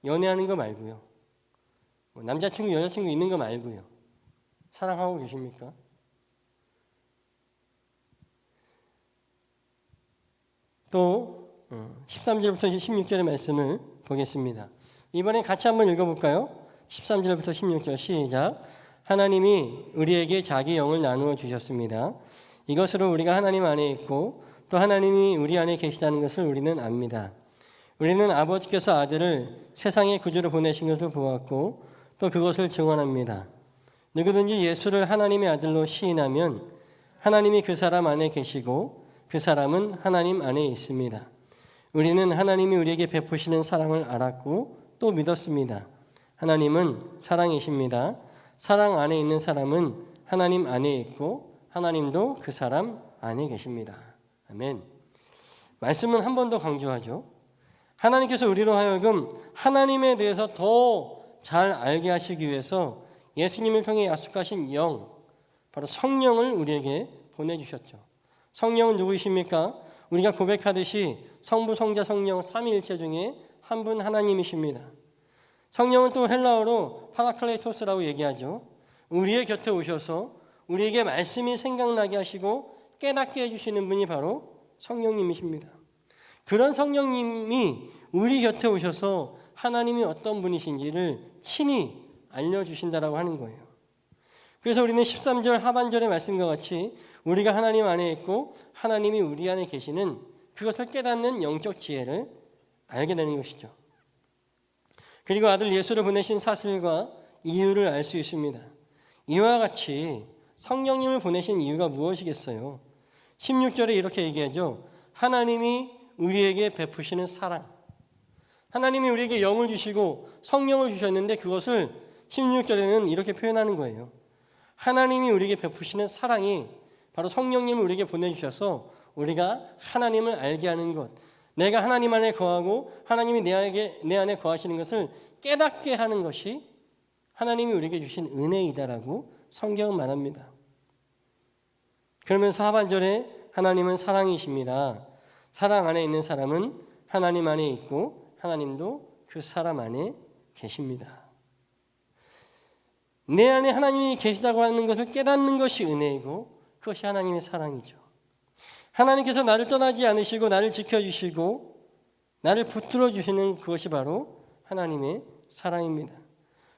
연애하는 거 말고요. 남자친구, 여자친구 있는 거 말고요. 사랑하고 계십니까? 또 13절부터 16절의 말씀을 보겠습니다. 이번엔 같이 한번 읽어볼까요? 13절부터 16절 시작. 하나님이 우리에게 자기 영을 나누어 주셨습니다. 이것으로 우리가 하나님 안에 있고 또 하나님이 우리 안에 계시다는 것을 우리는 압니다. 우리는 아버지께서 아들을 세상의 구주로 보내신 것을 보았고 또 그것을 증언합니다. 누구든지 예수를 하나님의 아들로 시인하면 하나님이 그 사람 안에 계시고 그 사람은 하나님 안에 있습니다. 우리는 하나님이 우리에게 베푸시는 사랑을 알았고 또 믿었습니다. 하나님은 사랑이십니다. 사랑 안에 있는 사람은 하나님 안에 있고 하나님도 그 사람 안에 계십니다. 아멘. 말씀은 한 번 더 강조하죠. 하나님께서 우리로 하여금 하나님에 대해서 더 잘 알게 하시기 위해서 예수님을 통해 약속하신 영, 바로 성령을 우리에게 보내주셨죠. 성령은 누구이십니까? 우리가 고백하듯이 성부, 성자, 성령 삼위일체 중에 한 분 하나님이십니다. 성령은 또 헬라어로 파라클레토스라고 얘기하죠. 우리의 곁에 오셔서 우리에게 말씀이 생각나게 하시고 깨닫게 해주시는 분이 바로 성령님이십니다. 그런 성령님이 우리 곁에 오셔서 하나님이 어떤 분이신지를 친히 알려주신다라고 하는 거예요. 그래서 우리는 13절 하반절의 말씀과 같이 우리가 하나님 안에 있고 하나님이 우리 안에 계시는 그것을 깨닫는 영적 지혜를 알게 되는 것이죠. 그리고 아들 예수를 보내신 사실과 이유를 알 수 있습니다. 이와 같이 성령님을 보내신 이유가 무엇이겠어요? 16절에 이렇게 얘기하죠. 하나님이 우리에게 베푸시는 사랑. 하나님이 우리에게 영을 주시고 성령을 주셨는데 그것을 16절에는 이렇게 표현하는 거예요. 하나님이 우리에게 베푸시는 사랑이 바로 성령님을 우리에게 보내주셔서 우리가 하나님을 알게 하는 것, 내가 하나님 안에 거하고 하나님이 내 안에 거하시는 것을 깨닫게 하는 것이 하나님이 우리에게 주신 은혜이다라고 성경은 말합니다. 그러면서 하반절에 하나님은 사랑이십니다. 사랑 안에 있는 사람은 하나님 안에 있고 하나님도 그 사람 안에 계십니다. 내 안에 하나님이 계시다고 하는 것을 깨닫는 것이 은혜이고 그것이 하나님의 사랑이죠. 하나님께서 나를 떠나지 않으시고 나를 지켜주시고 나를 붙들어 주시는 그것이 바로 하나님의 사랑입니다.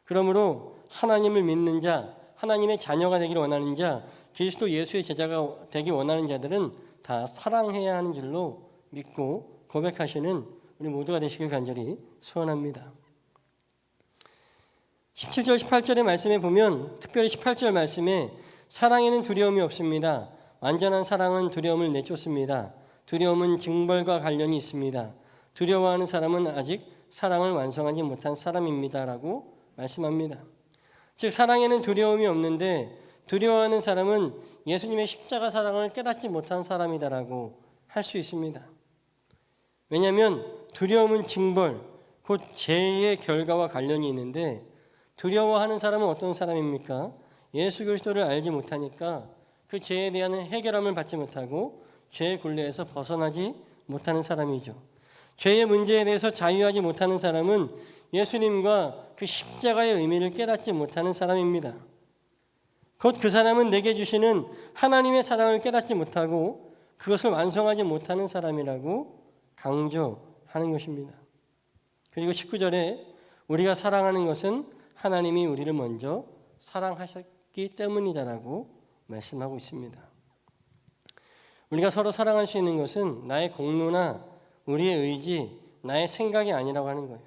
그러므로 하나님을 믿는 자, 하나님의 자녀가 되기를 원하는 자, 그리스도 예수의 제자가 되기 원하는 자들은 다 사랑해야 하는 줄로 믿고 고백하시는 우리 모두가 되시길 간절히 소원합니다. 17절 18절의 말씀에 보면 특별히 18절 말씀에 사랑에는 두려움이 없습니다. 완전한 사랑은 두려움을 내쫓습니다. 두려움은 징벌과 관련이 있습니다. 두려워하는 사람은 아직 사랑을 완성하지 못한 사람입니다라고 말씀합니다. 즉 사랑에는 두려움이 없는데 두려워하는 사람은 예수님의 십자가 사랑을 깨닫지 못한 사람이다라고 할 수 있습니다. 왜냐하면 두려움은 징벌, 곧 죄의 결과와 관련이 있는데 두려워하는 사람은 어떤 사람입니까? 예수 그리스도를 알지 못하니까 그 죄에 대한 해결함을 받지 못하고 죄의 굴레에서 벗어나지 못하는 사람이죠. 죄의 문제에 대해서 자유하지 못하는 사람은 예수님과 그 십자가의 의미를 깨닫지 못하는 사람입니다. 곧 그 사람은 내게 주시는 하나님의 사랑을 깨닫지 못하고 그것을 완성하지 못하는 사람이라고 강조하는 것입니다. 그리고 19절에 우리가 사랑하는 것은 하나님이 우리를 먼저 사랑하셨기 때문이다라고 말씀하고 있습니다. 우리가 서로 사랑할 수 있는 것은 나의 공로나 우리의 의지, 나의 생각이 아니라고 하는 거예요.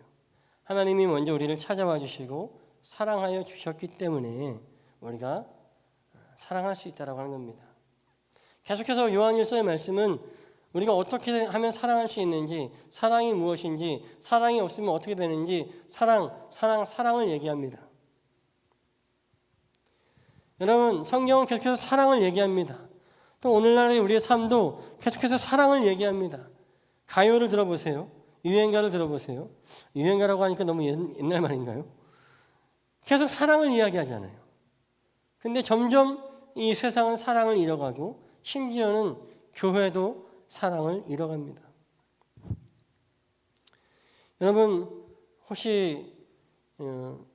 하나님이 먼저 우리를 찾아와 주시고 사랑하여 주셨기 때문에 우리가 사랑할 수 있다라고 하는 겁니다. 계속해서 요한일서의 말씀은 우리가 어떻게 하면 사랑할 수 있는지, 사랑이 무엇인지, 사랑이 없으면 어떻게 되는지 사랑을 얘기합니다. 여러분, 성경은 계속해서 사랑을 얘기합니다. 또 오늘날의 우리의 삶도 계속해서 사랑을 얘기합니다. 가요를 들어보세요. 유행가를 들어보세요. 유행가라고 하니까 너무 옛날 말인가요? 계속 사랑을 이야기하잖아요. 근데 점점 이 세상은 사랑을 잃어가고 심지어는 교회도 사랑을 잃어갑니다. 여러분 혹시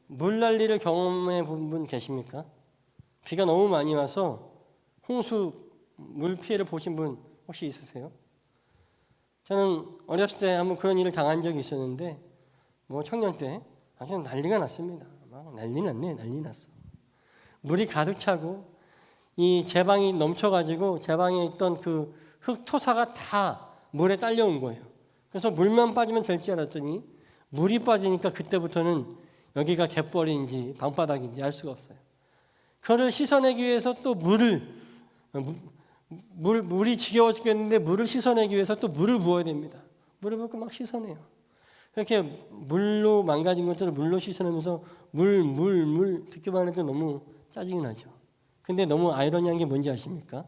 물난리를 경험해 본 분 계십니까? 비가 너무 많이 와서 홍수 물 피해를 보신 분 혹시 있으세요? 저는 어렸을 때 한번 그런 일을 당한 적이 있었는데 뭐 청년 때 아주 난리가 났습니다. 막 난리 났어. 물이 가득 차고 이 제방이 넘쳐가지고 제방에 있던 그 흙토사가 다 물에 딸려온 거예요. 그래서 물만 빠지면 될 줄 알았더니 물이 빠지니까 그때부터는 여기가 갯벌인지 방바닥인지 알 수가 없어요. 그거를 씻어내기 위해서 또 물이 지겨워 죽겠는데 물을 씻어내기 위해서 또 물을 부어야 됩니다. 물을 붓고 막 씻어내요. 이렇게 물로 망가진 것들을 물로 씻어내면서 물 듣기만 해도 너무 짜증이 나죠. 근데 너무 아이러니한 게 뭔지 아십니까?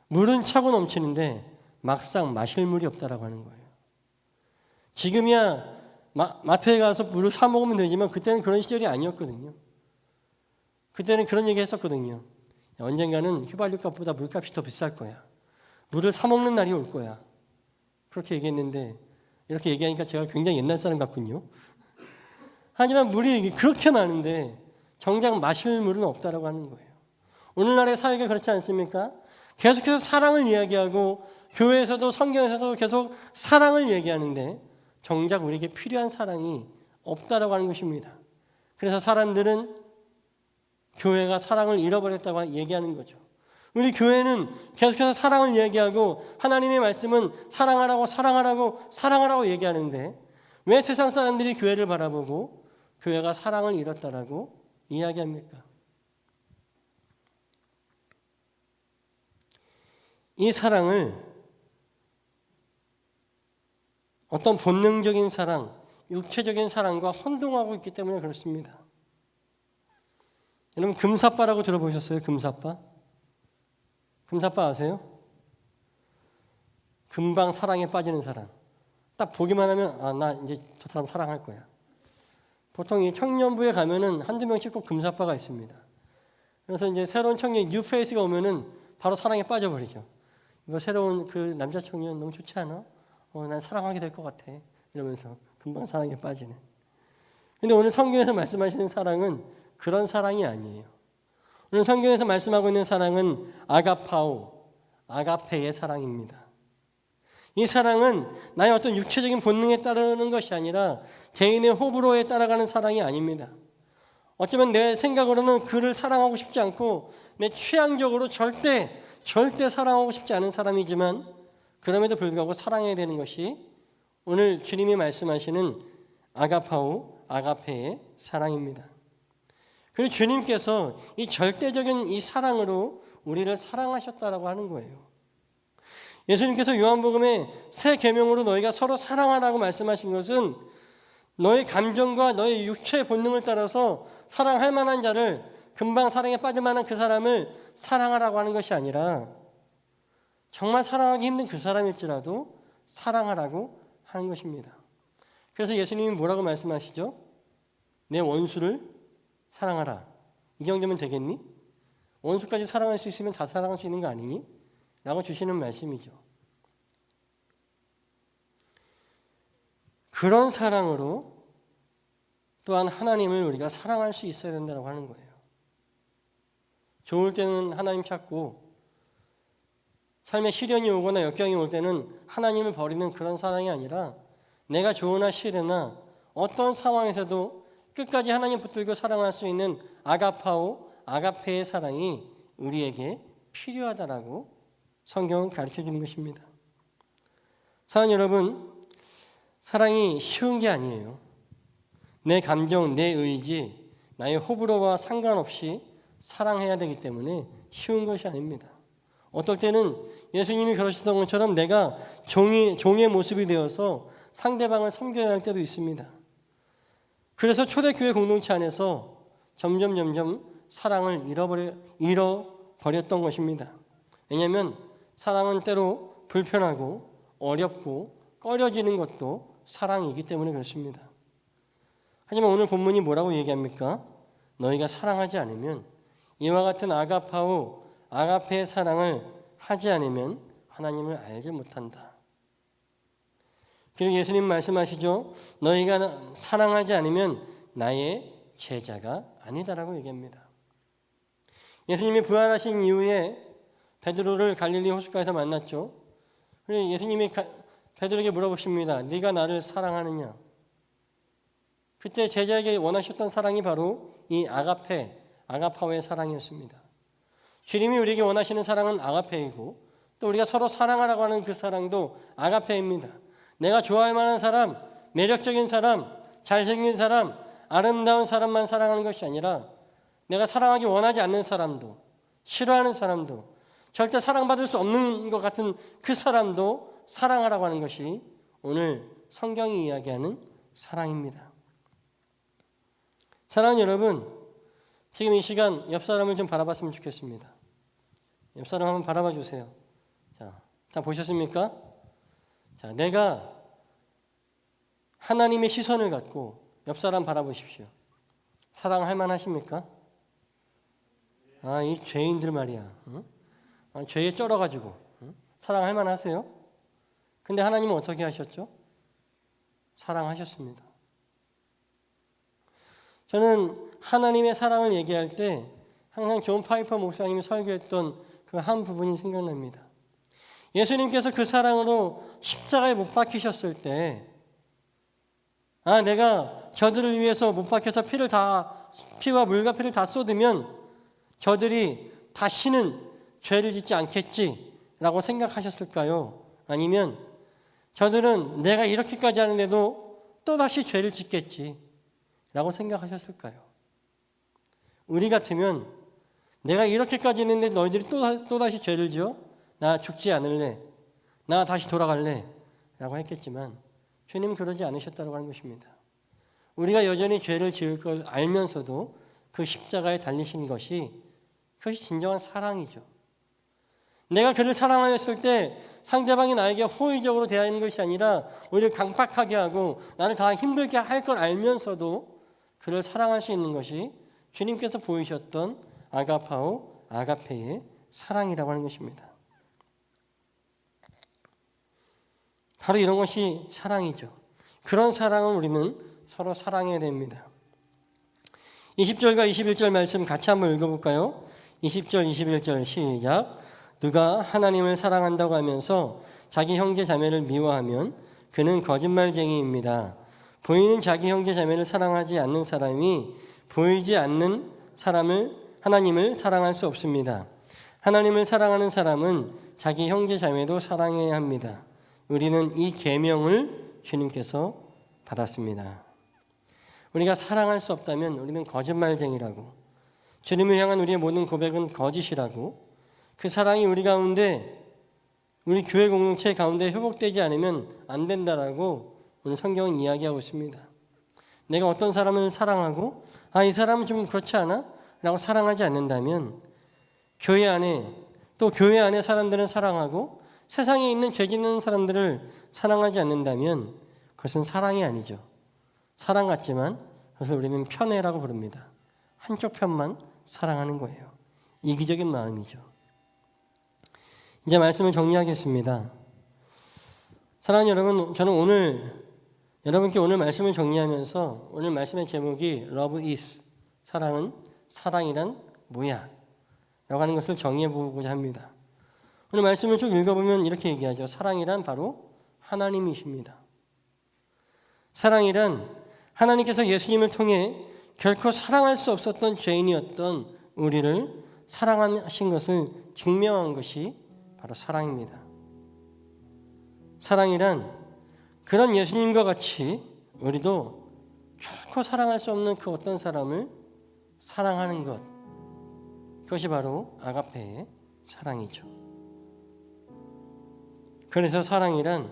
물은 차고 넘치는데 막상 마실 물이 없다라고 하는 거예요. 지금이야 마트에 가서 물을 사 먹으면 되지만 그때는 그런 시절이 아니었거든요. 그때는 그런 얘기 했었거든요. 언젠가는 휘발유값보다 물값이 더 비쌀 거야. 물을 사 먹는 날이 올 거야. 그렇게 얘기했는데 이렇게 얘기하니까 제가 굉장히 옛날 사람 같군요. 하지만 물이 그렇게 많은데 정작 마실 물은 없다라고 하는 거예요. 오늘날의 사회가 그렇지 않습니까? 계속해서 사랑을 이야기하고 교회에서도 성경에서도 계속 사랑을 얘기하는데 정작 우리에게 필요한 사랑이 없다라고 하는 것입니다. 그래서 사람들은 교회가 사랑을 잃어버렸다고 얘기하는 거죠. 우리 교회는 계속해서 사랑을 얘기하고 하나님의 말씀은 사랑하라고 얘기하는데 왜 세상 사람들이 교회를 바라보고 교회가 사랑을 잃었다라고 이야기합니까? 이 사랑을 어떤 본능적인 사랑, 육체적인 사랑과 혼동하고 있기 때문에 그렇습니다. 여러분 금사빠라고 들어보셨어요? 금사빠? 금사빠 아세요? 금방 사랑에 빠지는 사람. 딱 보기만 하면 나 이제 저 사람 사랑할 거야. 보통 이 청년부에 가면은 한두 명씩 꼭 금사빠가 있습니다. 그래서 이제 새로운 청년 뉴페이스가 오면은 바로 사랑에 빠져버리죠. 이거 새로운 그 남자 청년 너무 좋지 않아? 난 사랑하게 될 것 같아. 이러면서 금방 사랑에 빠지는. 근데 오늘 성경에서 말씀하시는 사랑은 그런 사랑이 아니에요. 오늘 성경에서 말씀하고 있는 사랑은 아가파오, 아가페의 사랑입니다. 이 사랑은 나의 어떤 육체적인 본능에 따르는 것이 아니라 개인의 호불호에 따라가는 사랑이 아닙니다. 어쩌면 내 생각으로는 그를 사랑하고 싶지 않고 내 취향적으로 절대 사랑하고 싶지 않은 사람이지만 그럼에도 불구하고 사랑해야 되는 것이 오늘 주님이 말씀하시는 아가파오, 아가페의 사랑입니다. 그리고 주님께서 이 절대적인 이 사랑으로 우리를 사랑하셨다라고 하는 거예요. 예수님께서 요한복음에 새 계명으로 너희가 서로 사랑하라고 말씀하신 것은 너의 감정과 너의 육체의 본능을 따라서 사랑할 만한 자를, 금방 사랑에 빠질 만한 그 사람을 사랑하라고 하는 것이 아니라 정말 사랑하기 힘든 그 사람일지라도 사랑하라고 하는 것입니다. 그래서 예수님이 뭐라고 말씀하시죠? 내 원수를 사랑하라. 이 정도면 되겠니? 원수까지 사랑할 수 있으면 다 사랑할 수 있는 거 아니니? 라고 주시는 말씀이죠. 그런 사랑으로 또한 하나님을 우리가 사랑할 수 있어야 된다고 하는 거예요. 좋을 때는 하나님 찾고 삶에 시련이 오거나 역경이 올 때는 하나님을 버리는 그런 사랑이 아니라 내가 좋으나 싫으나 어떤 상황에서도 끝까지 하나님 붙들고 사랑할 수 있는 아가파오, 아가페의 사랑이 우리에게 필요하다라고 성경은 가르쳐 주는 것입니다. 사랑하는 여러분, 사랑이 쉬운 게 아니에요. 내 감정, 내 의지, 나의 호불호와 상관없이 사랑해야 되기 때문에 쉬운 것이 아닙니다. 어떨 때는 예수님이 그러셨던 것처럼 내가 종의 모습이 되어서 상대방을 섬겨야 할 때도 있습니다. 그래서 초대교회 공동체 안에서 점점 사랑을 잃어버렸던 것입니다. 왜냐하면 사랑은 때로 불편하고 어렵고 꺼려지는 것도 사랑이기 때문에 그렇습니다. 하지만 오늘 본문이 뭐라고 얘기합니까? 너희가 사랑하지 않으면, 이와 같은 아가파오, 아가페의 사랑을 하지 않으면 하나님을 알지 못한다. 그리고 예수님 말씀하시죠. 너희가 사랑하지 않으면 나의 제자가 아니다라고 얘기합니다. 예수님이 부활하신 이후에 베드로를 갈릴리 호숫가에서 만났죠. 그리고 예수님이 베드로에게 물어보십니다. 네가 나를 사랑하느냐? 그때 제자에게 원하셨던 사랑이 바로 이 아가파오의 사랑이었습니다. 주님이 우리에게 원하시는 사랑은 아가페이고 또 우리가 서로 사랑하라고 하는 그 사랑도 아가페입니다. 내가 좋아할 만한 사람, 매력적인 사람, 잘생긴 사람, 아름다운 사람만 사랑하는 것이 아니라 내가 사랑하기 원하지 않는 사람도, 싫어하는 사람도, 절대 사랑받을 수 없는 것 같은 그 사람도 사랑하라고 하는 것이 오늘 성경이 이야기하는 사랑입니다. 사랑하는 여러분, 지금 이 시간 옆 사람을 좀 바라봤으면 좋겠습니다. 옆 사람 한번 바라봐 주세요. 자, 보셨습니까? 자, 내가 하나님의 시선을 갖고 옆 사람 바라보십시오. 사랑할 만하십니까? 이 죄인들 말이야. 응? 죄에 쩔어가지고 사랑할 만하세요? 근데 하나님은 어떻게 하셨죠? 사랑하셨습니다. 저는 하나님의 사랑을 얘기할 때 항상 존 파이퍼 목사님이 설교했던 그 한 부분이 생각납니다. 예수님께서 그 사랑으로 십자가에 못 박히셨을 때 내가 저들을 위해서 못 박혀서 피와 물과 피를 다 쏟으면 저들이 다시는 죄를 짓지 않겠지라고 생각하셨을까요? 아니면 저들은 내가 이렇게까지 하는데도 또다시 죄를 짓겠지라고 생각하셨을까요? 우리 같으면 내가 이렇게까지 했는데 너희들이 또다시 죄를 지어? 나 죽지 않을래. 나 다시 돌아갈래. 라고 했겠지만 주님은 그러지 않으셨다고 하는 것입니다. 우리가 여전히 죄를 지을 걸 알면서도 그 십자가에 달리신 것이 그것이 진정한 사랑이죠. 내가 그를 사랑하였을 때 상대방이 나에게 호의적으로 대하는 것이 아니라 오히려 강팍하게 하고 나를 다 힘들게 할 걸 알면서도 그를 사랑할 수 있는 것이 주님께서 보이셨던 아가파오, 아가페의 사랑이라고 하는 것입니다. 바로 이런 것이 사랑이죠. 그런 사랑을 우리는 서로 사랑해야 됩니다. 20절과 21절 말씀 같이 한번 읽어볼까요? 20절, 21절 시작. 누가 하나님을 사랑한다고 하면서 자기 형제 자매를 미워하면 그는 거짓말쟁이입니다. 보이는 자기 형제 자매를 사랑하지 않는 사람이 보이지 않는 하나님을 사랑할 수 없습니다. 하나님을 사랑하는 사람은 자기 형제 자매도 사랑해야 합니다. 우리는 이 계명을 주님께서 받았습니다. 우리가 사랑할 수 없다면 우리는 거짓말쟁이라고, 주님을 향한 우리의 모든 고백은 거짓이라고, 그 사랑이 우리 가운데, 우리 교회 공동체 가운데 회복되지 않으면 안 된다라고 오늘 성경은 이야기하고 있습니다. 내가 어떤 사람을 사랑하고 이 사람은 좀 그렇지 않아? 라고 사랑하지 않는다면 교회 안에, 또 교회 안에 사람들은 사랑하고 세상에 있는 죄 짓는 사람들을 사랑하지 않는다면 그것은 사랑이 아니죠. 사랑 같지만 그것을 우리는 편애라고 부릅니다. 한쪽 편만 사랑하는 거예요. 이기적인 마음이죠. 이제 말씀을 정리하겠습니다. 사랑하는 여러분, 저는 여러분께 오늘 말씀을 정리하면서 오늘 말씀의 제목이 Love is, 사랑은, 사랑이란 뭐야? 라고 하는 것을 정의해 보고자 합니다. 오늘 말씀을 쭉 읽어보면 이렇게 얘기하죠. 사랑이란 바로 하나님이십니다. 사랑이란 하나님께서 예수님을 통해 결코 사랑할 수 없었던 죄인이었던 우리를 사랑하신 것을 증명한 것이 바로 사랑입니다. 사랑이란 그런 예수님과 같이 우리도 결코 사랑할 수 없는 그 어떤 사람을 사랑하는 것, 그것이 바로 아가페의 사랑이죠. 그래서 사랑이란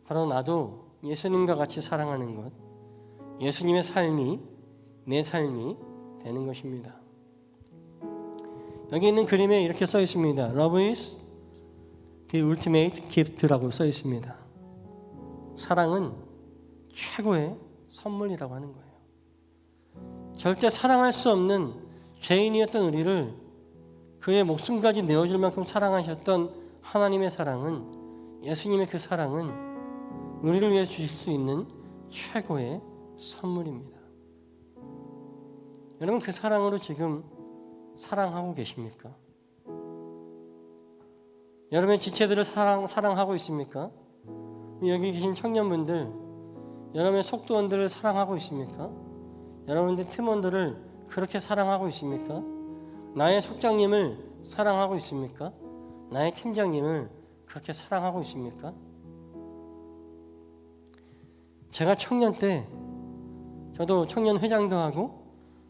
바로 나도 예수님과 같이 사랑하는 것, 예수님의 삶이 내 삶이 되는 것입니다. 여기 있는 그림에 이렇게 써 있습니다. Love is the ultimate gift라고 써 있습니다. 사랑은 최고의 선물이라고 하는 거예요. 절대 사랑할 수 없는 죄인이었던 우리를 그의 목숨까지 내어줄 만큼 사랑하셨던 하나님의 사랑은, 예수님의 그 사랑은 우리를 위해 주실 수 있는 최고의 선물입니다. 여러분, 그 사랑으로 지금 사랑하고 계십니까? 여러분의 지체들을 사랑하고 있습니까? 여기 계신 청년분들, 여러분의 속도원들을 사랑하고 있습니까? 여러분들 팀원들을 그렇게 사랑하고 있습니까? 나의 속장님을 사랑하고 있습니까? 나의 팀장님을 그렇게 사랑하고 있습니까? 제가 청년 때 저도 청년 회장도 하고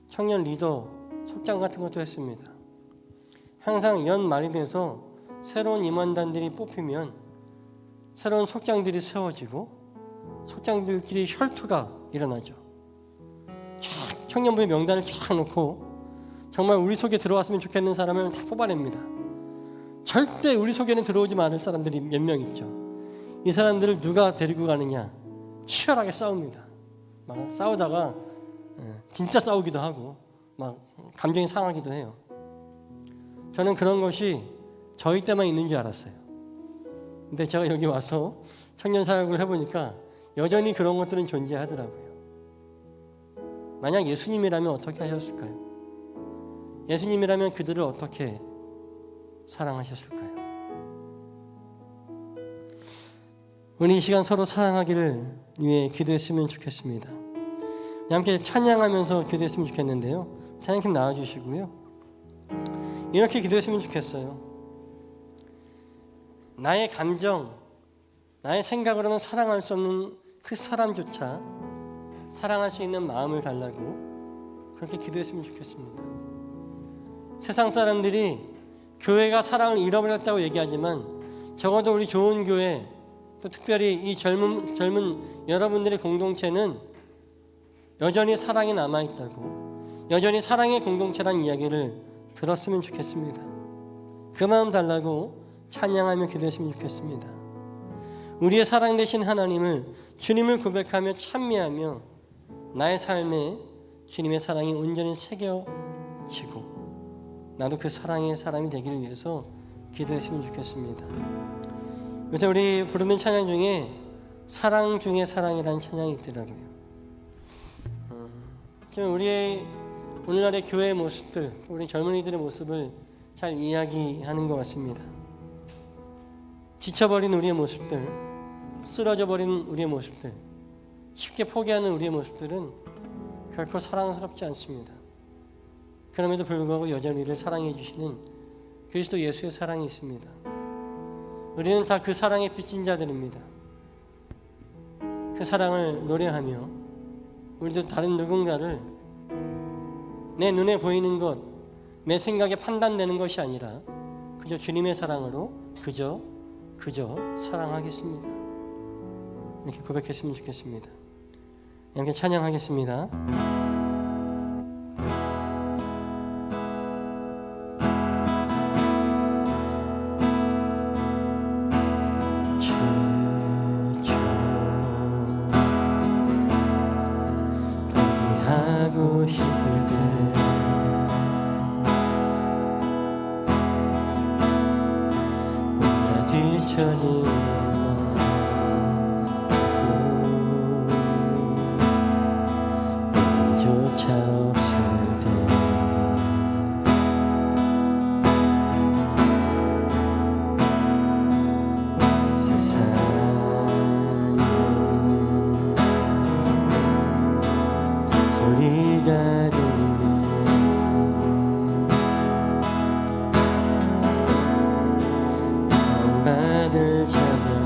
청년 리더 속장 같은 것도 했습니다. 항상 연말이 돼서 새로운 임원단들이 뽑히면 새로운 속장들이 세워지고 속장들끼리 혈투가 일어나죠. 청년부의 명단을 쫙 놓고 정말 우리 속에 들어왔으면 좋겠는 사람을 다 뽑아냅니다. 절대 우리 속에는 들어오지 않을 사람들이 몇 명 있죠. 이 사람들을 누가 데리고 가느냐 치열하게 싸웁니다. 막 싸우다가 진짜 싸우기도 하고 막 감정이 상하기도 해요. 저는 그런 것이 저희 때만 있는 줄 알았어요. 근데 제가 여기 와서 청년 사역을 해보니까 여전히 그런 것들은 존재하더라고요. 만약 예수님이라면 어떻게 하셨을까요? 예수님이라면 그들을 어떻게 사랑하셨을까요? 우리 이 시간 서로 사랑하기를 위해 기도했으면 좋겠습니다. 함께 찬양하면서 기도했으면 좋겠는데요. 찬양팀 나와주시고요. 이렇게 기도했으면 좋겠어요. 나의 감정, 나의 생각으로는 사랑할 수 없는 그 사람조차 사랑할 수 있는 마음을 달라고 그렇게 기도했으면 좋겠습니다. 세상 사람들이 교회가 사랑을 잃어버렸다고 얘기하지만 적어도 우리 좋은 교회, 또 특별히 이 젊은 여러분들의 공동체는 여전히 사랑이 남아있다고, 여전히 사랑의 공동체란 이야기를 들었으면 좋겠습니다. 그 마음 달라고 찬양하며 기도했으면 좋겠습니다. 우리의 사랑 되신 하나님을, 주님을 고백하며 찬미하며 나의 삶에 주님의 사랑이 온전히 새겨지고 나도 그 사랑의 사람이 되기를 위해서 기도했으면 좋겠습니다. 요새 우리 부르는 찬양 중에 사랑 중에 사랑이라는 찬양이 있더라고요. 우리의 오늘날의 교회의 모습들, 우리 젊은이들의 모습을 잘 이야기하는 것 같습니다. 지쳐버린 우리의 모습들, 쓰러져버린 우리의 모습들, 쉽게 포기하는 우리의 모습들은 결코 사랑스럽지 않습니다. 그럼에도 불구하고 여전히 우리를 사랑해 주시는 그리스도 예수의 사랑이 있습니다. 우리는 다 그 사랑에 빚진 자들입니다. 그 사랑을 노래하며 우리도 다른 누군가를 내 눈에 보이는 것, 내 생각에 판단되는 것이 아니라 그저 주님의 사랑으로 그저 사랑하겠습니다. 이렇게 고백했으면 좋겠습니다. 함께 찬양하겠습니다. 하고 싶을 때 혼자 뒤처지는 조차 없을 때 세상에 소리가 들리네 사랑받을 자들로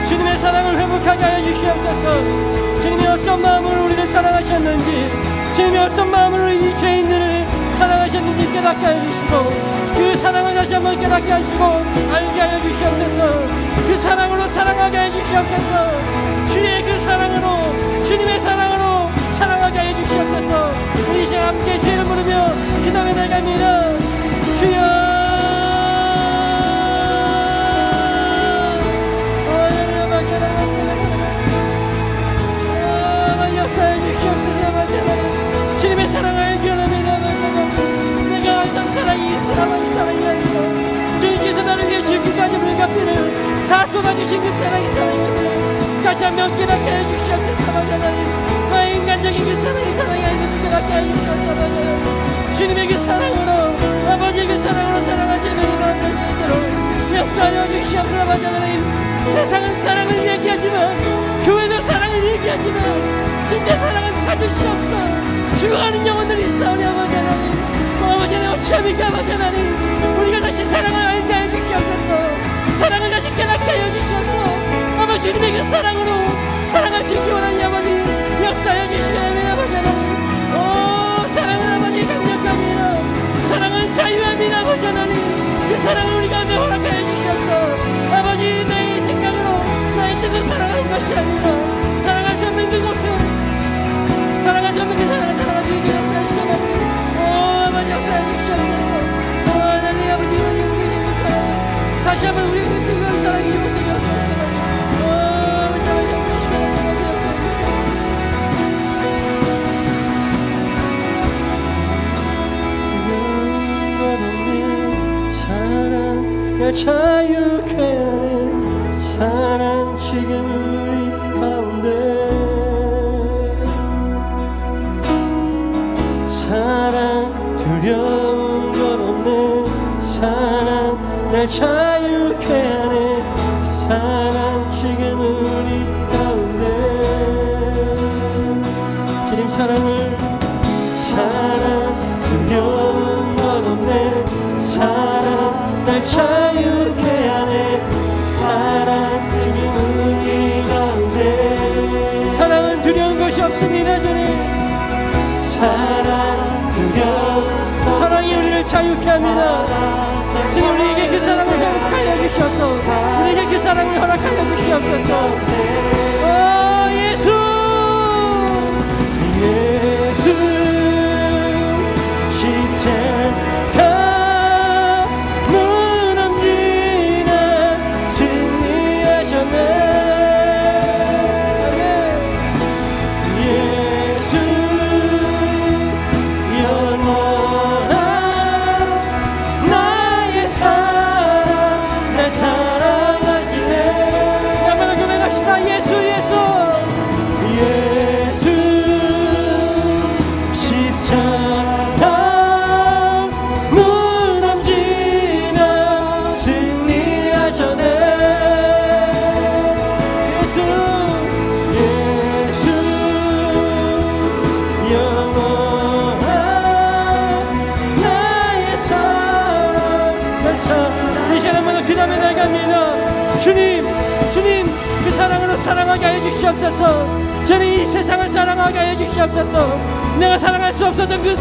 주님의 사랑을 회복하게 하여 주시옵소서. 주님이 어떤 마음으로 우리를 사랑하셨는지, 주님이 어떤 마음으로 이 죄인들을 사랑하셨는지 깨닫게 하여 주시고, 그 사랑을 다시 한번 깨닫게 하시고 알게 하여 주시옵소서. 그 사랑으로 사랑하게 하여 주시옵소서. 주의 그 사랑으로, 주님의 사랑으로 사랑하게 하여 주시옵소서. 우리 이제 함께 죄를 부르며 기도해 나갑니다. 주여, 역사해 주시옵소서. 주님의 사랑을 기원합니다. 내가 알던 사랑이 사랑이 아니고 주님께서 나를 위해 죽기까지 다시 한번 깨닫게 해주시옵소서. 아버지 하나님, 나의 인간적인 그 사랑이 아닌 것을 깨닫게 해주시옵소서. 아버지 하나님, 주님의 그 사랑으로, 아버지의 그 사랑으로 사랑하시는 우리 마음 될 수 있도록 역사하여 주시옵소서. 아버지 하나님, 세상은 사랑을 얘기하지만, 교회도 사랑을 얘기하지만, 진짜 사랑은 찾을 수 없어. 죽어가는 영혼들이 있사오니 아버지 하나님, 아버지 하나님, 어찌합니까 아버지 하나님, 우리가 다시 사랑을 알게 해주시옵소서. 사랑을 다시 깨닫게 하여 주시옵소서. 아버지 주님의 그 사랑으로 사랑할 수 있기 원하니 아버지 역사하여 주시기 바랍니다. 아버지 하나님, 오 사랑은 아버지 강력합니다. 사랑은 자유합니다. 아버지 하나님, 그 사랑을 우리 가운데 허락하여 주시옵소서. 아버지 내 생각으로 나의 뜻으로 사랑하는 것이 아니라 사랑할 수 없는 그곳은 사랑할 수 없는 그 사랑을 사랑할 수 있게 역사해 주시기 바랍니다. 오 아버지 역사해 주시옵소서. 오 하나님 아버지 우리에게 그 사랑 다시 한번 우리에게 뜨거운 사랑이 회복되게 역사해 주시기 바랍니다. 오 아버지 아버지 역사해 주시기 바랍니다. 역사해 주시기 바랍니다. 사랑 날 자유케 하는 사랑 지금 우리 가운데 사랑 두려운 것 없는 사랑 날 자유케 하는 사랑 지금 우리 가운데 주님 사랑을 사랑 두려운 것 없는 사랑 날 자유케 하는 사랑 지금 우리 가운데 사랑은 두려운 것이 없습니다. 주님 사랑 두려운 사랑이 우리를 자유케 합니다. 주님 우리에게 그 사랑을 허락하여 주셔서 우리에게 그 사랑을 허락하여 주시옵소서. 오 예수 예수 십자가 무너지나 승리하셨네. 주님 그 사랑으로 사랑하게 하여 주시옵소서. 저는 이 세상을 사랑하게 하여 주시옵소서. 내가 사랑할 수 없었던 그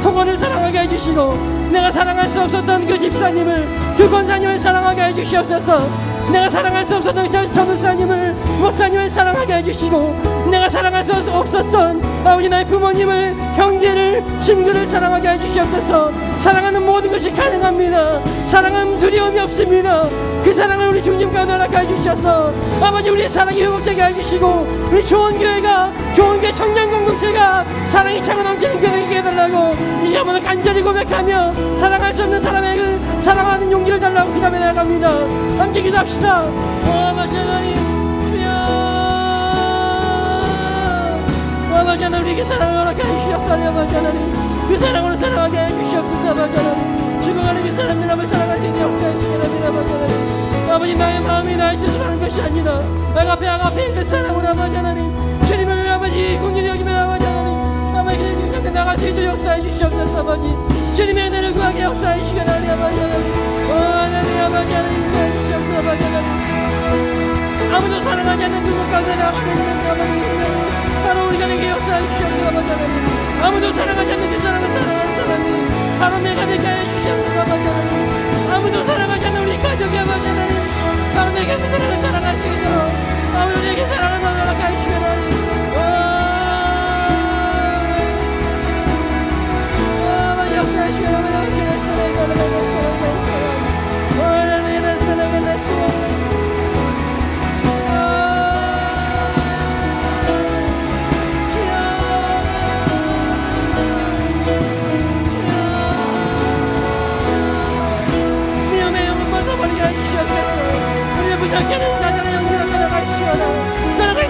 속원을 사랑하게 해주시고 내가 사랑할 수 없었던 그 집사님을 그 권사님을 사랑하게 해주시옵소서. 내가 사랑할 수 없었던 전도사님을 목사님을 사랑하게 해주시고 내가 사랑할 수 없었던 아버지 나의 부모님을 형제를 친구를 사랑하게 해주시옵소서. 사랑하는 모든 것이 가능합니다. 사랑은 두려움이 없습니다. 그 사랑을 우리 중심 가운데 허락해 주셔서 아버지 우리의 사랑이 회복되게 해주시고 우리 좋은 교회가 좋은 교회 청년 공동체가 사랑이 차고 넘치는 교회가 되게 해달라고 이 시간부터 간절히 고백하며 사랑할 수 없는 사람에게 사랑하는 용기를 달라고 기도해 나갑니다. 함께 기도합시다. 아버지 하나님 주여 아버지 하나님 우리에게 사랑을 허락해 주시옵소서. 아버지 하나님 그 사랑으로 사랑하게 해주시옵소서. 아버지 하나님 죽어가는 그 사람들 앞을 사랑할 수 있는 역사해 주시기 바랍니다. 아버지 하나님 아버지 나의 마음이 나의 뜻으로 하는 것이 아니라 아가페 그 사랑으로 아버지 하나님 주님을 아버지 공률히 여기며 아버지 하나님 아버지 그 가운데 나갈 수 있도록 역사해 주시옵소서. 아버지 주님의 은혜를 구하게 역사해 주시기 바랍니다. 아버지 하나님 하나님 아버지 하나님 인도해 주시옵소서. 아버지 하나님 아무도 사랑하지 않는 그곳 가운데 나가는 아버지 바로 우리가 되게 역사해 주시옵소서. 아버지 하나님 아무도 사랑하지 않는 그 사람을 사랑하는 사람이 바로 내가 되게 해 주시옵소서. 아버지 하나님 아무도 사랑하지 않는 우리 가족이 아버지 하나님 바로 내가 그 사람을 사랑할 수 있도록 아버지 우리에게 사랑을 허락해 주시기 바랍니다. 아버지 역사해 주시기 바랍니다. 부족해는 나들의 영광을 나아갈 시어다. 나아갈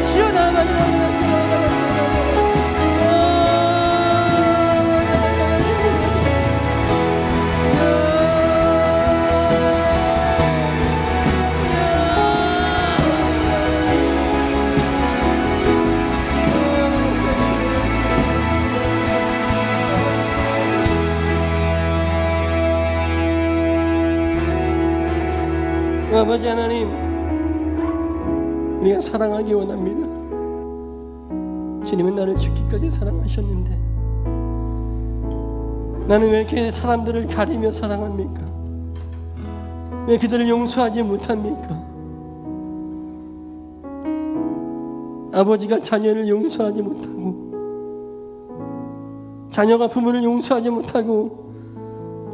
아버지 하나님, 우리가 사랑하기 원합니다. 주님은 나를 죽기까지 사랑하셨는데 나는 왜 이렇게 사람들을 가리며 사랑합니까? 왜 그들을 용서하지 못합니까? 아버지가 자녀를 용서하지 못하고, 자녀가 부모를 용서하지 못하고,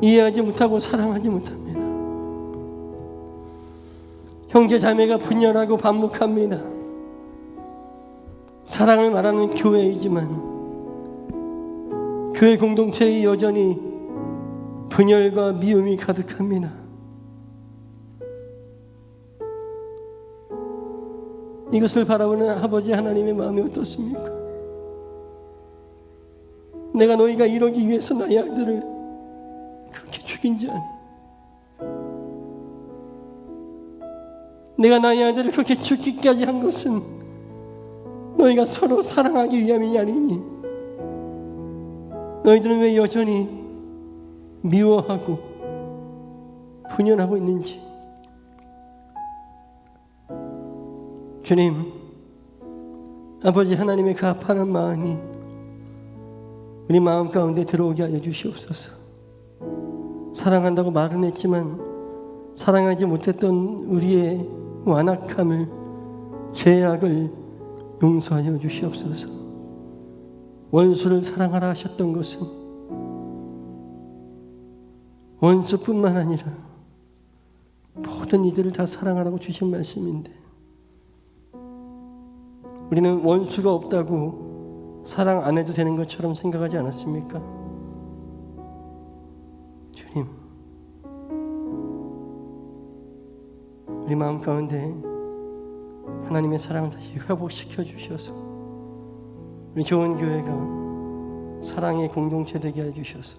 이해하지 못하고, 사랑하지 못합니다. 형제 자매가 분열하고 반목합니다. 사랑을 말하는 교회이지만 교회 공동체에 여전히 분열과 미움이 가득합니다. 이것을 바라보는 아버지 하나님의 마음이 어떻습니까? 내가 너희가 이러기 위해서 나의 아들을 그렇게 죽인지 아니? 내가 나의 아들을 그렇게 죽기까지 한 것은 너희가 서로 사랑하기 위함이 아니니 너희들은 왜 여전히 미워하고 분열하고 있는지. 주님, 아버지 하나님의 그 아파하는 마음이 우리 마음 가운데 들어오게 하여 주시옵소서. 사랑한다고 말은 했지만 사랑하지 못했던 우리의 완악함을, 죄악을 용서하여 주시옵소서. 원수를 사랑하라 하셨던 것은 원수뿐만 아니라 모든 이들을 다 사랑하라고 주신 말씀인데 우리는 원수가 없다고 사랑 안 해도 되는 것처럼 생각하지 않았습니까? 주님, 우리 마음 가운데 하나님의 사랑을 다시 회복시켜 주셔서 우리 좋은 교회가 사랑의 공동체 되게 하여 주셔서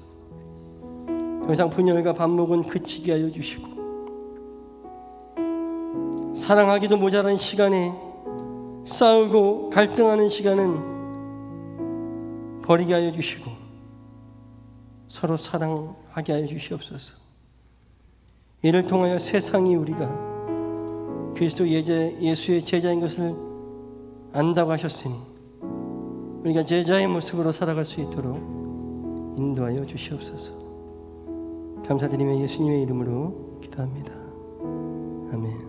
더 이상 분열과 반목은 그치게 하여 주시고 사랑하기도 모자란 시간에 싸우고 갈등하는 시간은 버리게 하여 주시고 서로 사랑하게 하여 주시옵소서. 이를 통하여 세상이 우리가 그리스도 예수의 제자인 것을 안다고 하셨으니 우리가 제자의 모습으로 살아갈 수 있도록 인도하여 주시옵소서. 감사드리며 예수님의 이름으로 기도합니다. 아멘.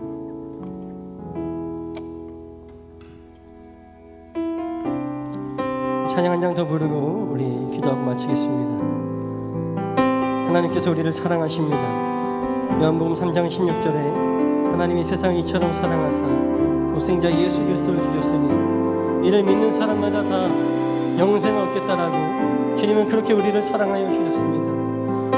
찬양 한 장 더 부르고 우리 기도하고 마치겠습니다. 하나님께서 우리를 사랑하십니다. 요한복음 3장 16절에 하나님이 세상을 이처럼 사랑하사 독생자 예수 그리스도를 주셨으니 이를 믿는 사람마다 다 영생을 얻겠다라고 주님은 그렇게 우리를 사랑하여 주셨습니다.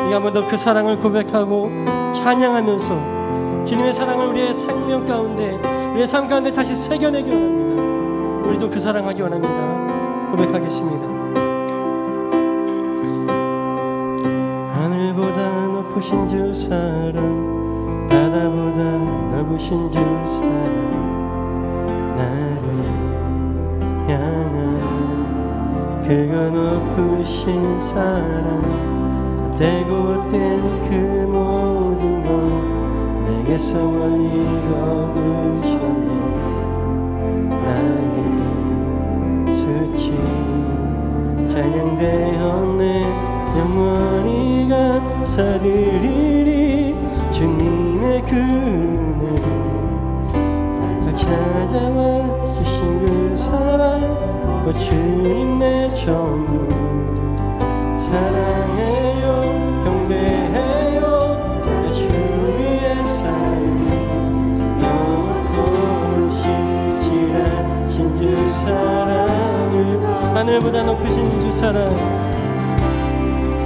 우리가 한번 더 그 사랑을 고백하고 찬양하면서 주님의 사랑을 우리의 생명 가운데, 우리의 삶 가운데 다시 새겨내기 원합니다. 우리도 그 사랑하기 원합니다. 고백하겠습니다. 하늘보다 높으신 주 사랑, 바다보다 넓으신 주 사랑, 나를 향한 그가 높으신 사랑, 되고 된 그 모든 것 내게서 멀리 거두셨네. 나의 수치 찬양되었네. 영원히 감사드리리. 주님의 그늘 날 찾아와 주신 그 사랑, 오 주님의 전부 사랑해요, 경배해요. 내 주 위에 살리 너무 신실하신 주 사랑을, 하늘보다 높으신 주 사랑,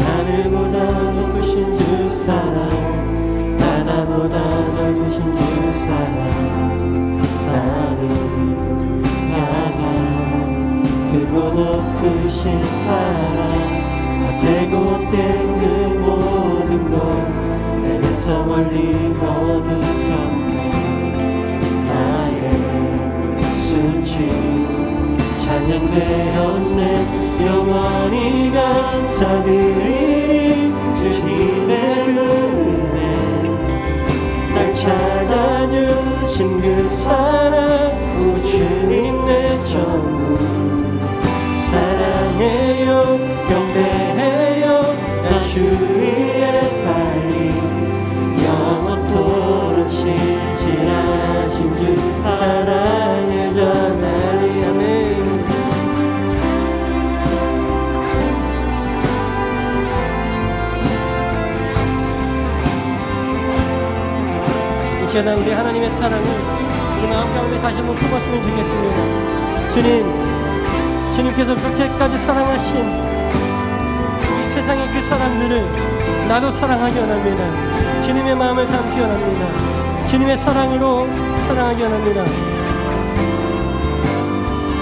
하늘보다 높으신 주 사랑, 바다보다 넓으신 주 사랑, 나를 향한 그곳 높으신 사랑, 되고 된 그 모든 것 내게서 멀리 거두셨네. 나의 수치 찬양되었네. 영원히 감사드리리. 주님의 은혜 날 찾아주 주신 그 사랑 오 주님 내 전부 사랑해요 경배해요 나 주 위에 살리 영원토록 신실하신 주 사랑을 전하리 아멘. 이 시간 우리 하나님의 사랑을 우리 마음 가운데 다시 한번 품었으면 좋겠습니다. 주님께서 그렇게까지 사랑하신 이 세상의 그 사람들을 나도 사랑하기 원합니다. 주님의 마음을 담기 원합니다. 주님의 사랑으로 사랑하기 원합니다.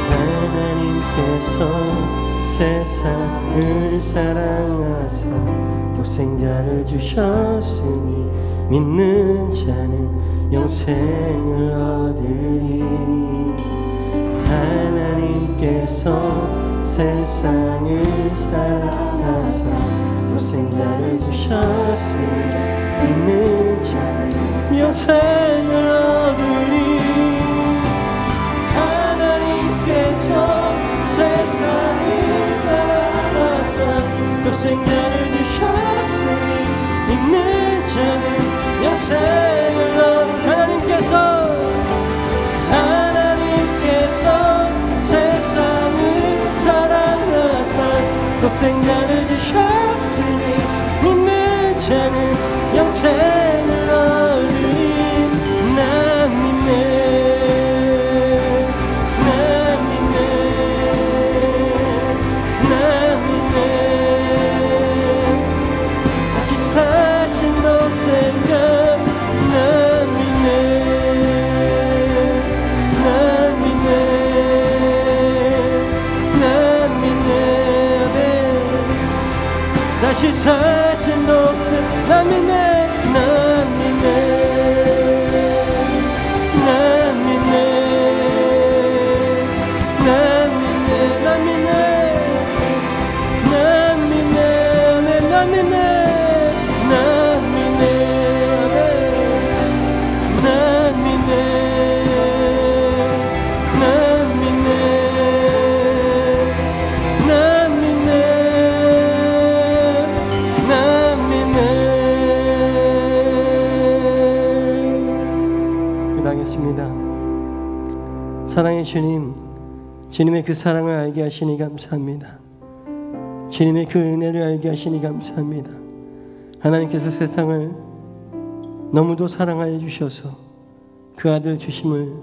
하나님께서 세상을 사랑하사 독생자를 주셨으니 믿는 자는 영생을 얻으리. 하나님께서 세상을 사랑하사 독생자를 주셨으니 믿는 자는 영생을 얻으리. 하나님께서 세상을 사랑하사 독생자를 주셨으니 믿는 자는 영생을 얻으리. 하나님께서 세상을 사랑하사 독생자를 주셨으니 믿는 자는 영생을 얻으리. 나 믿네 다시 사신 것은 나 믿네 나 믿네 나 믿네 나 믿네 나 믿네 나 믿네 나 믿네 나 믿네 나 사랑의 주님, 주님의 그 사랑을 알게 하시니 감사합니다. 주님의 그 은혜를 알게 하시니 감사합니다. 하나님께서 세상을 너무도 사랑하여 주셔서 그 아들 주심을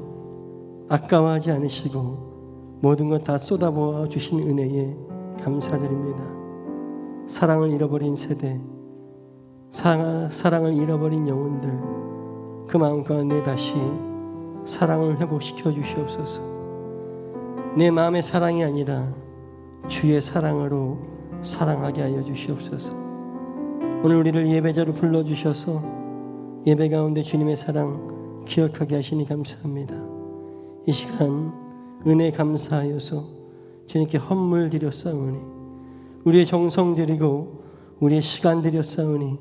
아까워하지 않으시고 모든 것 다 쏟아부어 주신 은혜에 감사드립니다. 사랑을 잃어버린 세대, 사랑을 잃어버린 영혼들, 그 마음 가운데 다시 사랑을 회복시켜 주시옵소서. 내 마음의 사랑이 아니라 주의 사랑으로 사랑하게 하여 주시옵소서. 오늘 우리를 예배자로 불러주셔서 예배 가운데 주님의 사랑 기억하게 하시니 감사합니다. 이 시간 은혜 감사하여서 주님께 헌물 드렸사오니, 우리의 정성 드리고 우리의 시간 드렸사오니,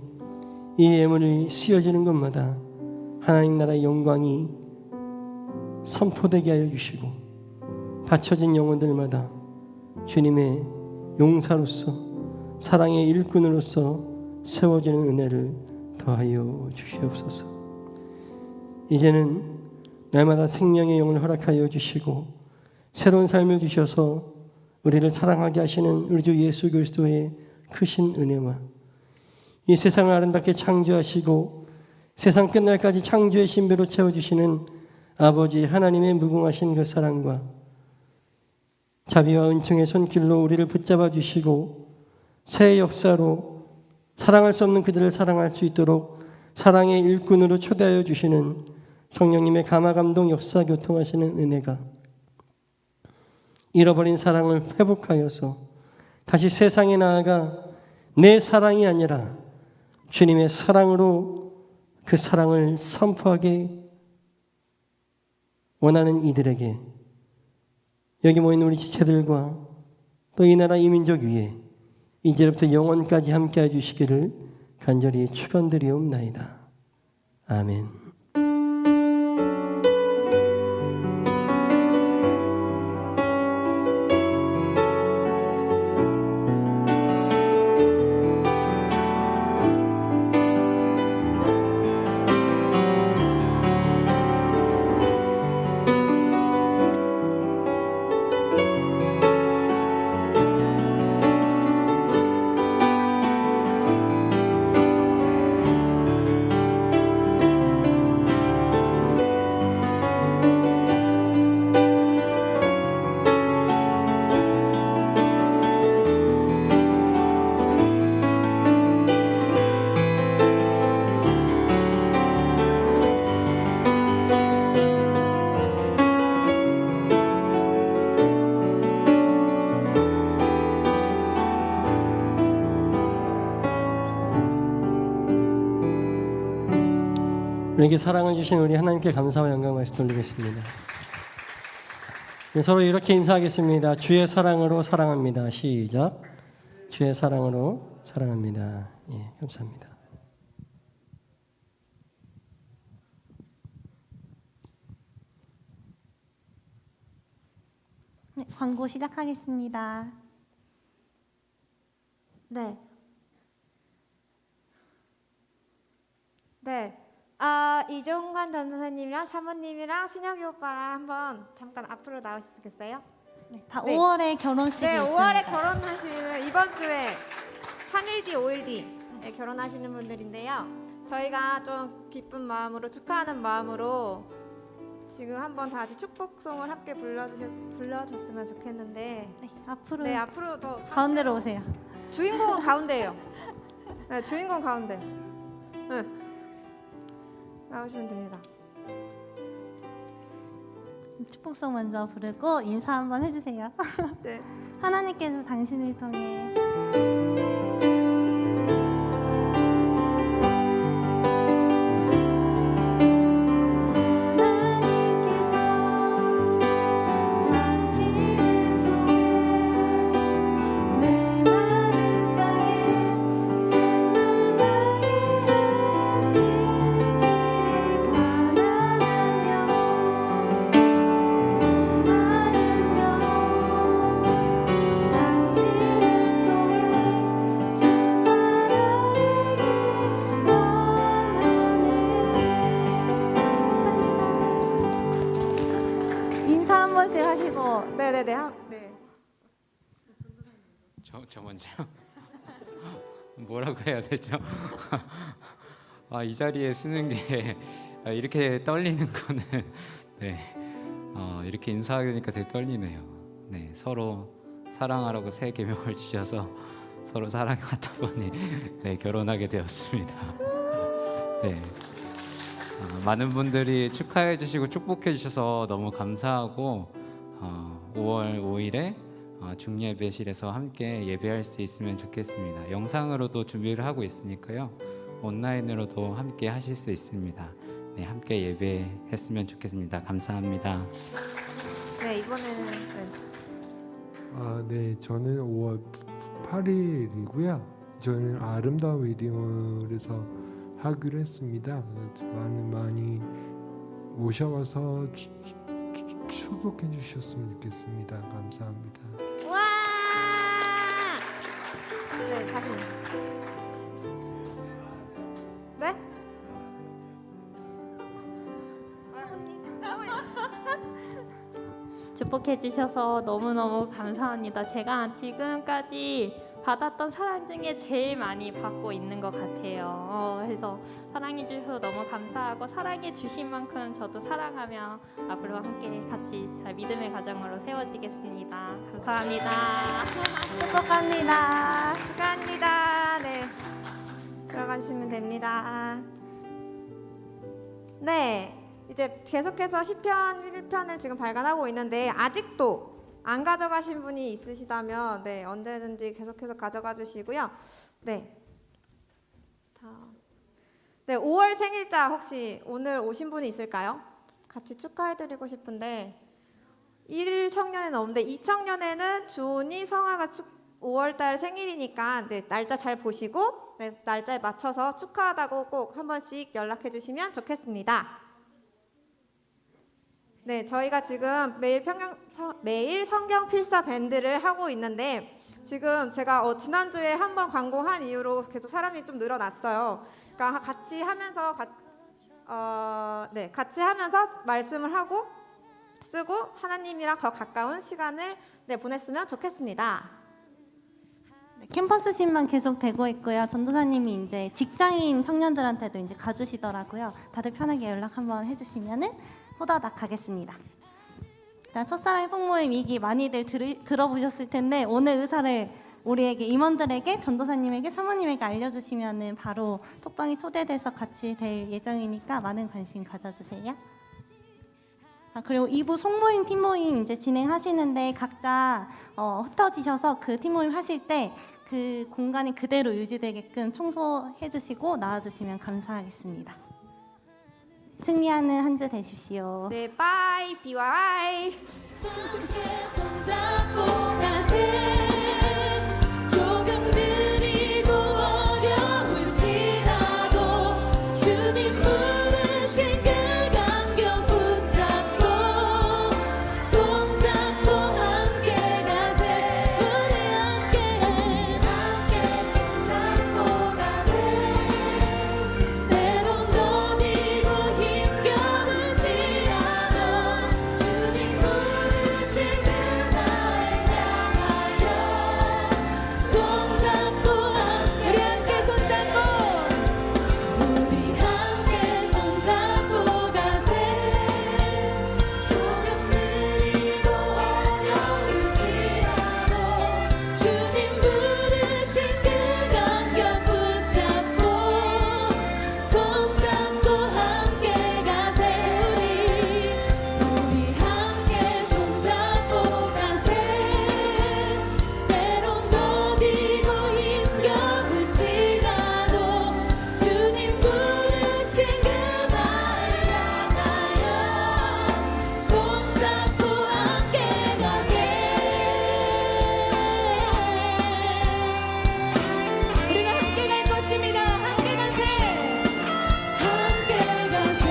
이 예물이 쓰여지는 것마다 하나님 나라의 영광이 선포되게 하여 주시고 바쳐진 영혼들마다 주님의 용사로서 사랑의 일꾼으로서 세워지는 은혜를 더하여 주시옵소서. 이제는 날마다 생명의 영을 허락하여 주시고 새로운 삶을 주셔서 우리를 사랑하게 하시는 우리 주 예수 그리스도의 크신 은혜와 이 세상을 아름답게 창조하시고 세상 끝날까지 창조의 신비로 채워주시는 아버지 하나님의 무궁하신 그 사랑과 자비와 은총의 손길로 우리를 붙잡아 주시고 새 역사로 사랑할 수 없는 그들을 사랑할 수 있도록 사랑의 일꾼으로 초대하여 주시는 성령님의 감화감동 역사 교통하시는 은혜가 잃어버린 사랑을 회복하여서 다시 세상에 나아가 내 사랑이 아니라 주님의 사랑으로 그 사랑을 선포하게 원하는 이들에게, 여기 모인 우리 지체들과 또 이 나라 이 민족 위에 이제부터 영원까지 함께해 주시기를 간절히 축원드리옵나이다. 아멘. 우리에게 사랑을 주신 우리 하나님께 감사와 영광 말씀 돌리겠습니다. 네, 서로 이렇게 인사하겠습니다. 주의 사랑으로 사랑합니다. 시작. 주의 사랑으로 사랑합니다. 예, 감사합니다. 네, 광고 시작하겠습니다. 네. 네. 이종관 전도사님이랑 사모님이랑 신혁이 오빠랑 한번 잠깐 앞으로 나오시겠어요? 네, 다 네. 5월에 결혼식이 네, 있습니다. 5월에 결혼하시는 이번 주에 3일 뒤, 5일 뒤에 결혼하시는 분들인데요. 저희가 좀 기쁜 마음으로 축하하는 마음으로 지금 한번 다 같이 축복송을 함께 불러줬으면 좋겠는데. 네, 앞으로 네, 앞으로 더 가운데로 오세요. 주인공은 가운데예요. 네, 주인공 가운데. 네. 나오시면 됩니다. 축복송 먼저 부르고 인사 한번 해주세요. 네. 하나님께서 당신을 통해 인사 한 번씩 하시고 네네네. 네. 저 먼저요? 뭐라고 해야 되죠? 이 자리에 쓰는 게 이렇게 떨리는 거는 네, 이렇게 인사하니까 되게 떨리네요. 네, 서로 사랑하라고 새 계명을 주셔서 서로 사랑하다 보니 네, 결혼하게 되었습니다. 네, 많은 분들이 축하해 주시고 축복해 주셔서 너무 감사하고 5월 5일에 중예배실에서 함께 예배할 수 있으면 좋겠습니다. 영상으로도 준비를 하고 있으니까요. 온라인으로도 함께 하실 수 있습니다. 네, 함께 예배했으면 좋겠습니다. 감사합니다. 네, 이번에는 네. 네, 저는 5월 8일이고요. 저는 아름다운 웨딩홀에서 하기로 했습니다. 많이 오셔서 축복해 주셨으면 좋겠습니다. 감사합니다. 와! 네, 다시. 네? 축복해 주셔서 너무너무 감사합니다. 제가 지금까지 받았던 사랑 중에 제일 많이 받고 있는 것 같아요. 그래서 사랑해 주셔서 너무 감사하고 사랑해 주신 만큼 저도 사랑하며 앞으로 함께 같이 잘 믿음의 가정으로 세워지겠습니다. 감사합니다. 축복합니다. 축하합니다. 네. 들어가시면 됩니다. 네. 이제 계속해서 시편 1편을 지금 발간하고 있는데 아직도 안 가져가신 분이 있으시다면 네, 언제든지 계속해서 가져가 주시고요. 네. 네, 5월 생일자 혹시 오늘 오신 분이 있을까요? 같이 축하해드리고 싶은데 1 청년에는 없는데 2 청년에는 주온이 성화가 5월달 생일이니까 네, 날짜 잘 보시고 네, 날짜에 맞춰서 축하하다고 꼭 한 번씩 연락해 주시면 좋겠습니다. 네, 저희가 지금 매일 성경 필사 밴드를 하고 있는데 지금 제가 지난주에 한번 광고한 이후로 계속 사람이 좀 늘어났어요. 그러니까 같이 하면서 같이 하면서 말씀을 하고 쓰고 하나님이랑 더 가까운 시간을 보냈으면 좋겠습니다. 네, 캠퍼스심만 계속 되고 있고요. 전도사님이 이제 직장인 청년들한테도 이제 가주시더라고요. 다들 편하게 연락 한번 해주시면은 호다닥 가겠습니다. 일단 첫사랑 회복 모임 이기 많이들 들어보셨을 텐데 오늘 의사를 우리에게 임원들에게 전도사님에게 사모님에게 알려주시면은 바로 톡방에 초대돼서 같이 될 예정이니까 많은 관심 가져주세요. 그리고 2부 송모임 팀모임 이제 진행하시는데 각자 흩어지셔서 그 팀모임 하실 때 그 공간이 그대로 유지되게끔 청소해 주시고 나와주시면 감사하겠습니다. 승리하는 한 주 되십시오. 네, 빠이, 비와이. 함께 손잡고 가세 조금 느리고 어려울지라도 주님 부르신 그 간격 붙잡고 손잡고 함께 가세 우리 함께 손잡고 가세 때론 더디고 힘겨울지라도 주님 부르신 그 나를 향하여 손잡고 우리 함께 손잡고 우리 함께 손잡고 가세 조금 느리고 어려울지라도 주님 부르신 그 간격 붙잡고 손잡고 함께 가세 우리 함께 손잡고 가세 때론 더디고 힘겨울지라도 주님 부르신 그 나를 향하여 손잡고 함께 가세 우리가 함께 갈 것입니다. 함께 가세 함께 가세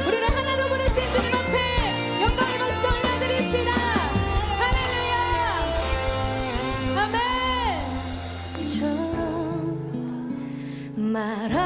우리를 하나로 부르신 주님 앞에 영광의 박수 올려드립시다. 할렐루야 아멘 처럼 말하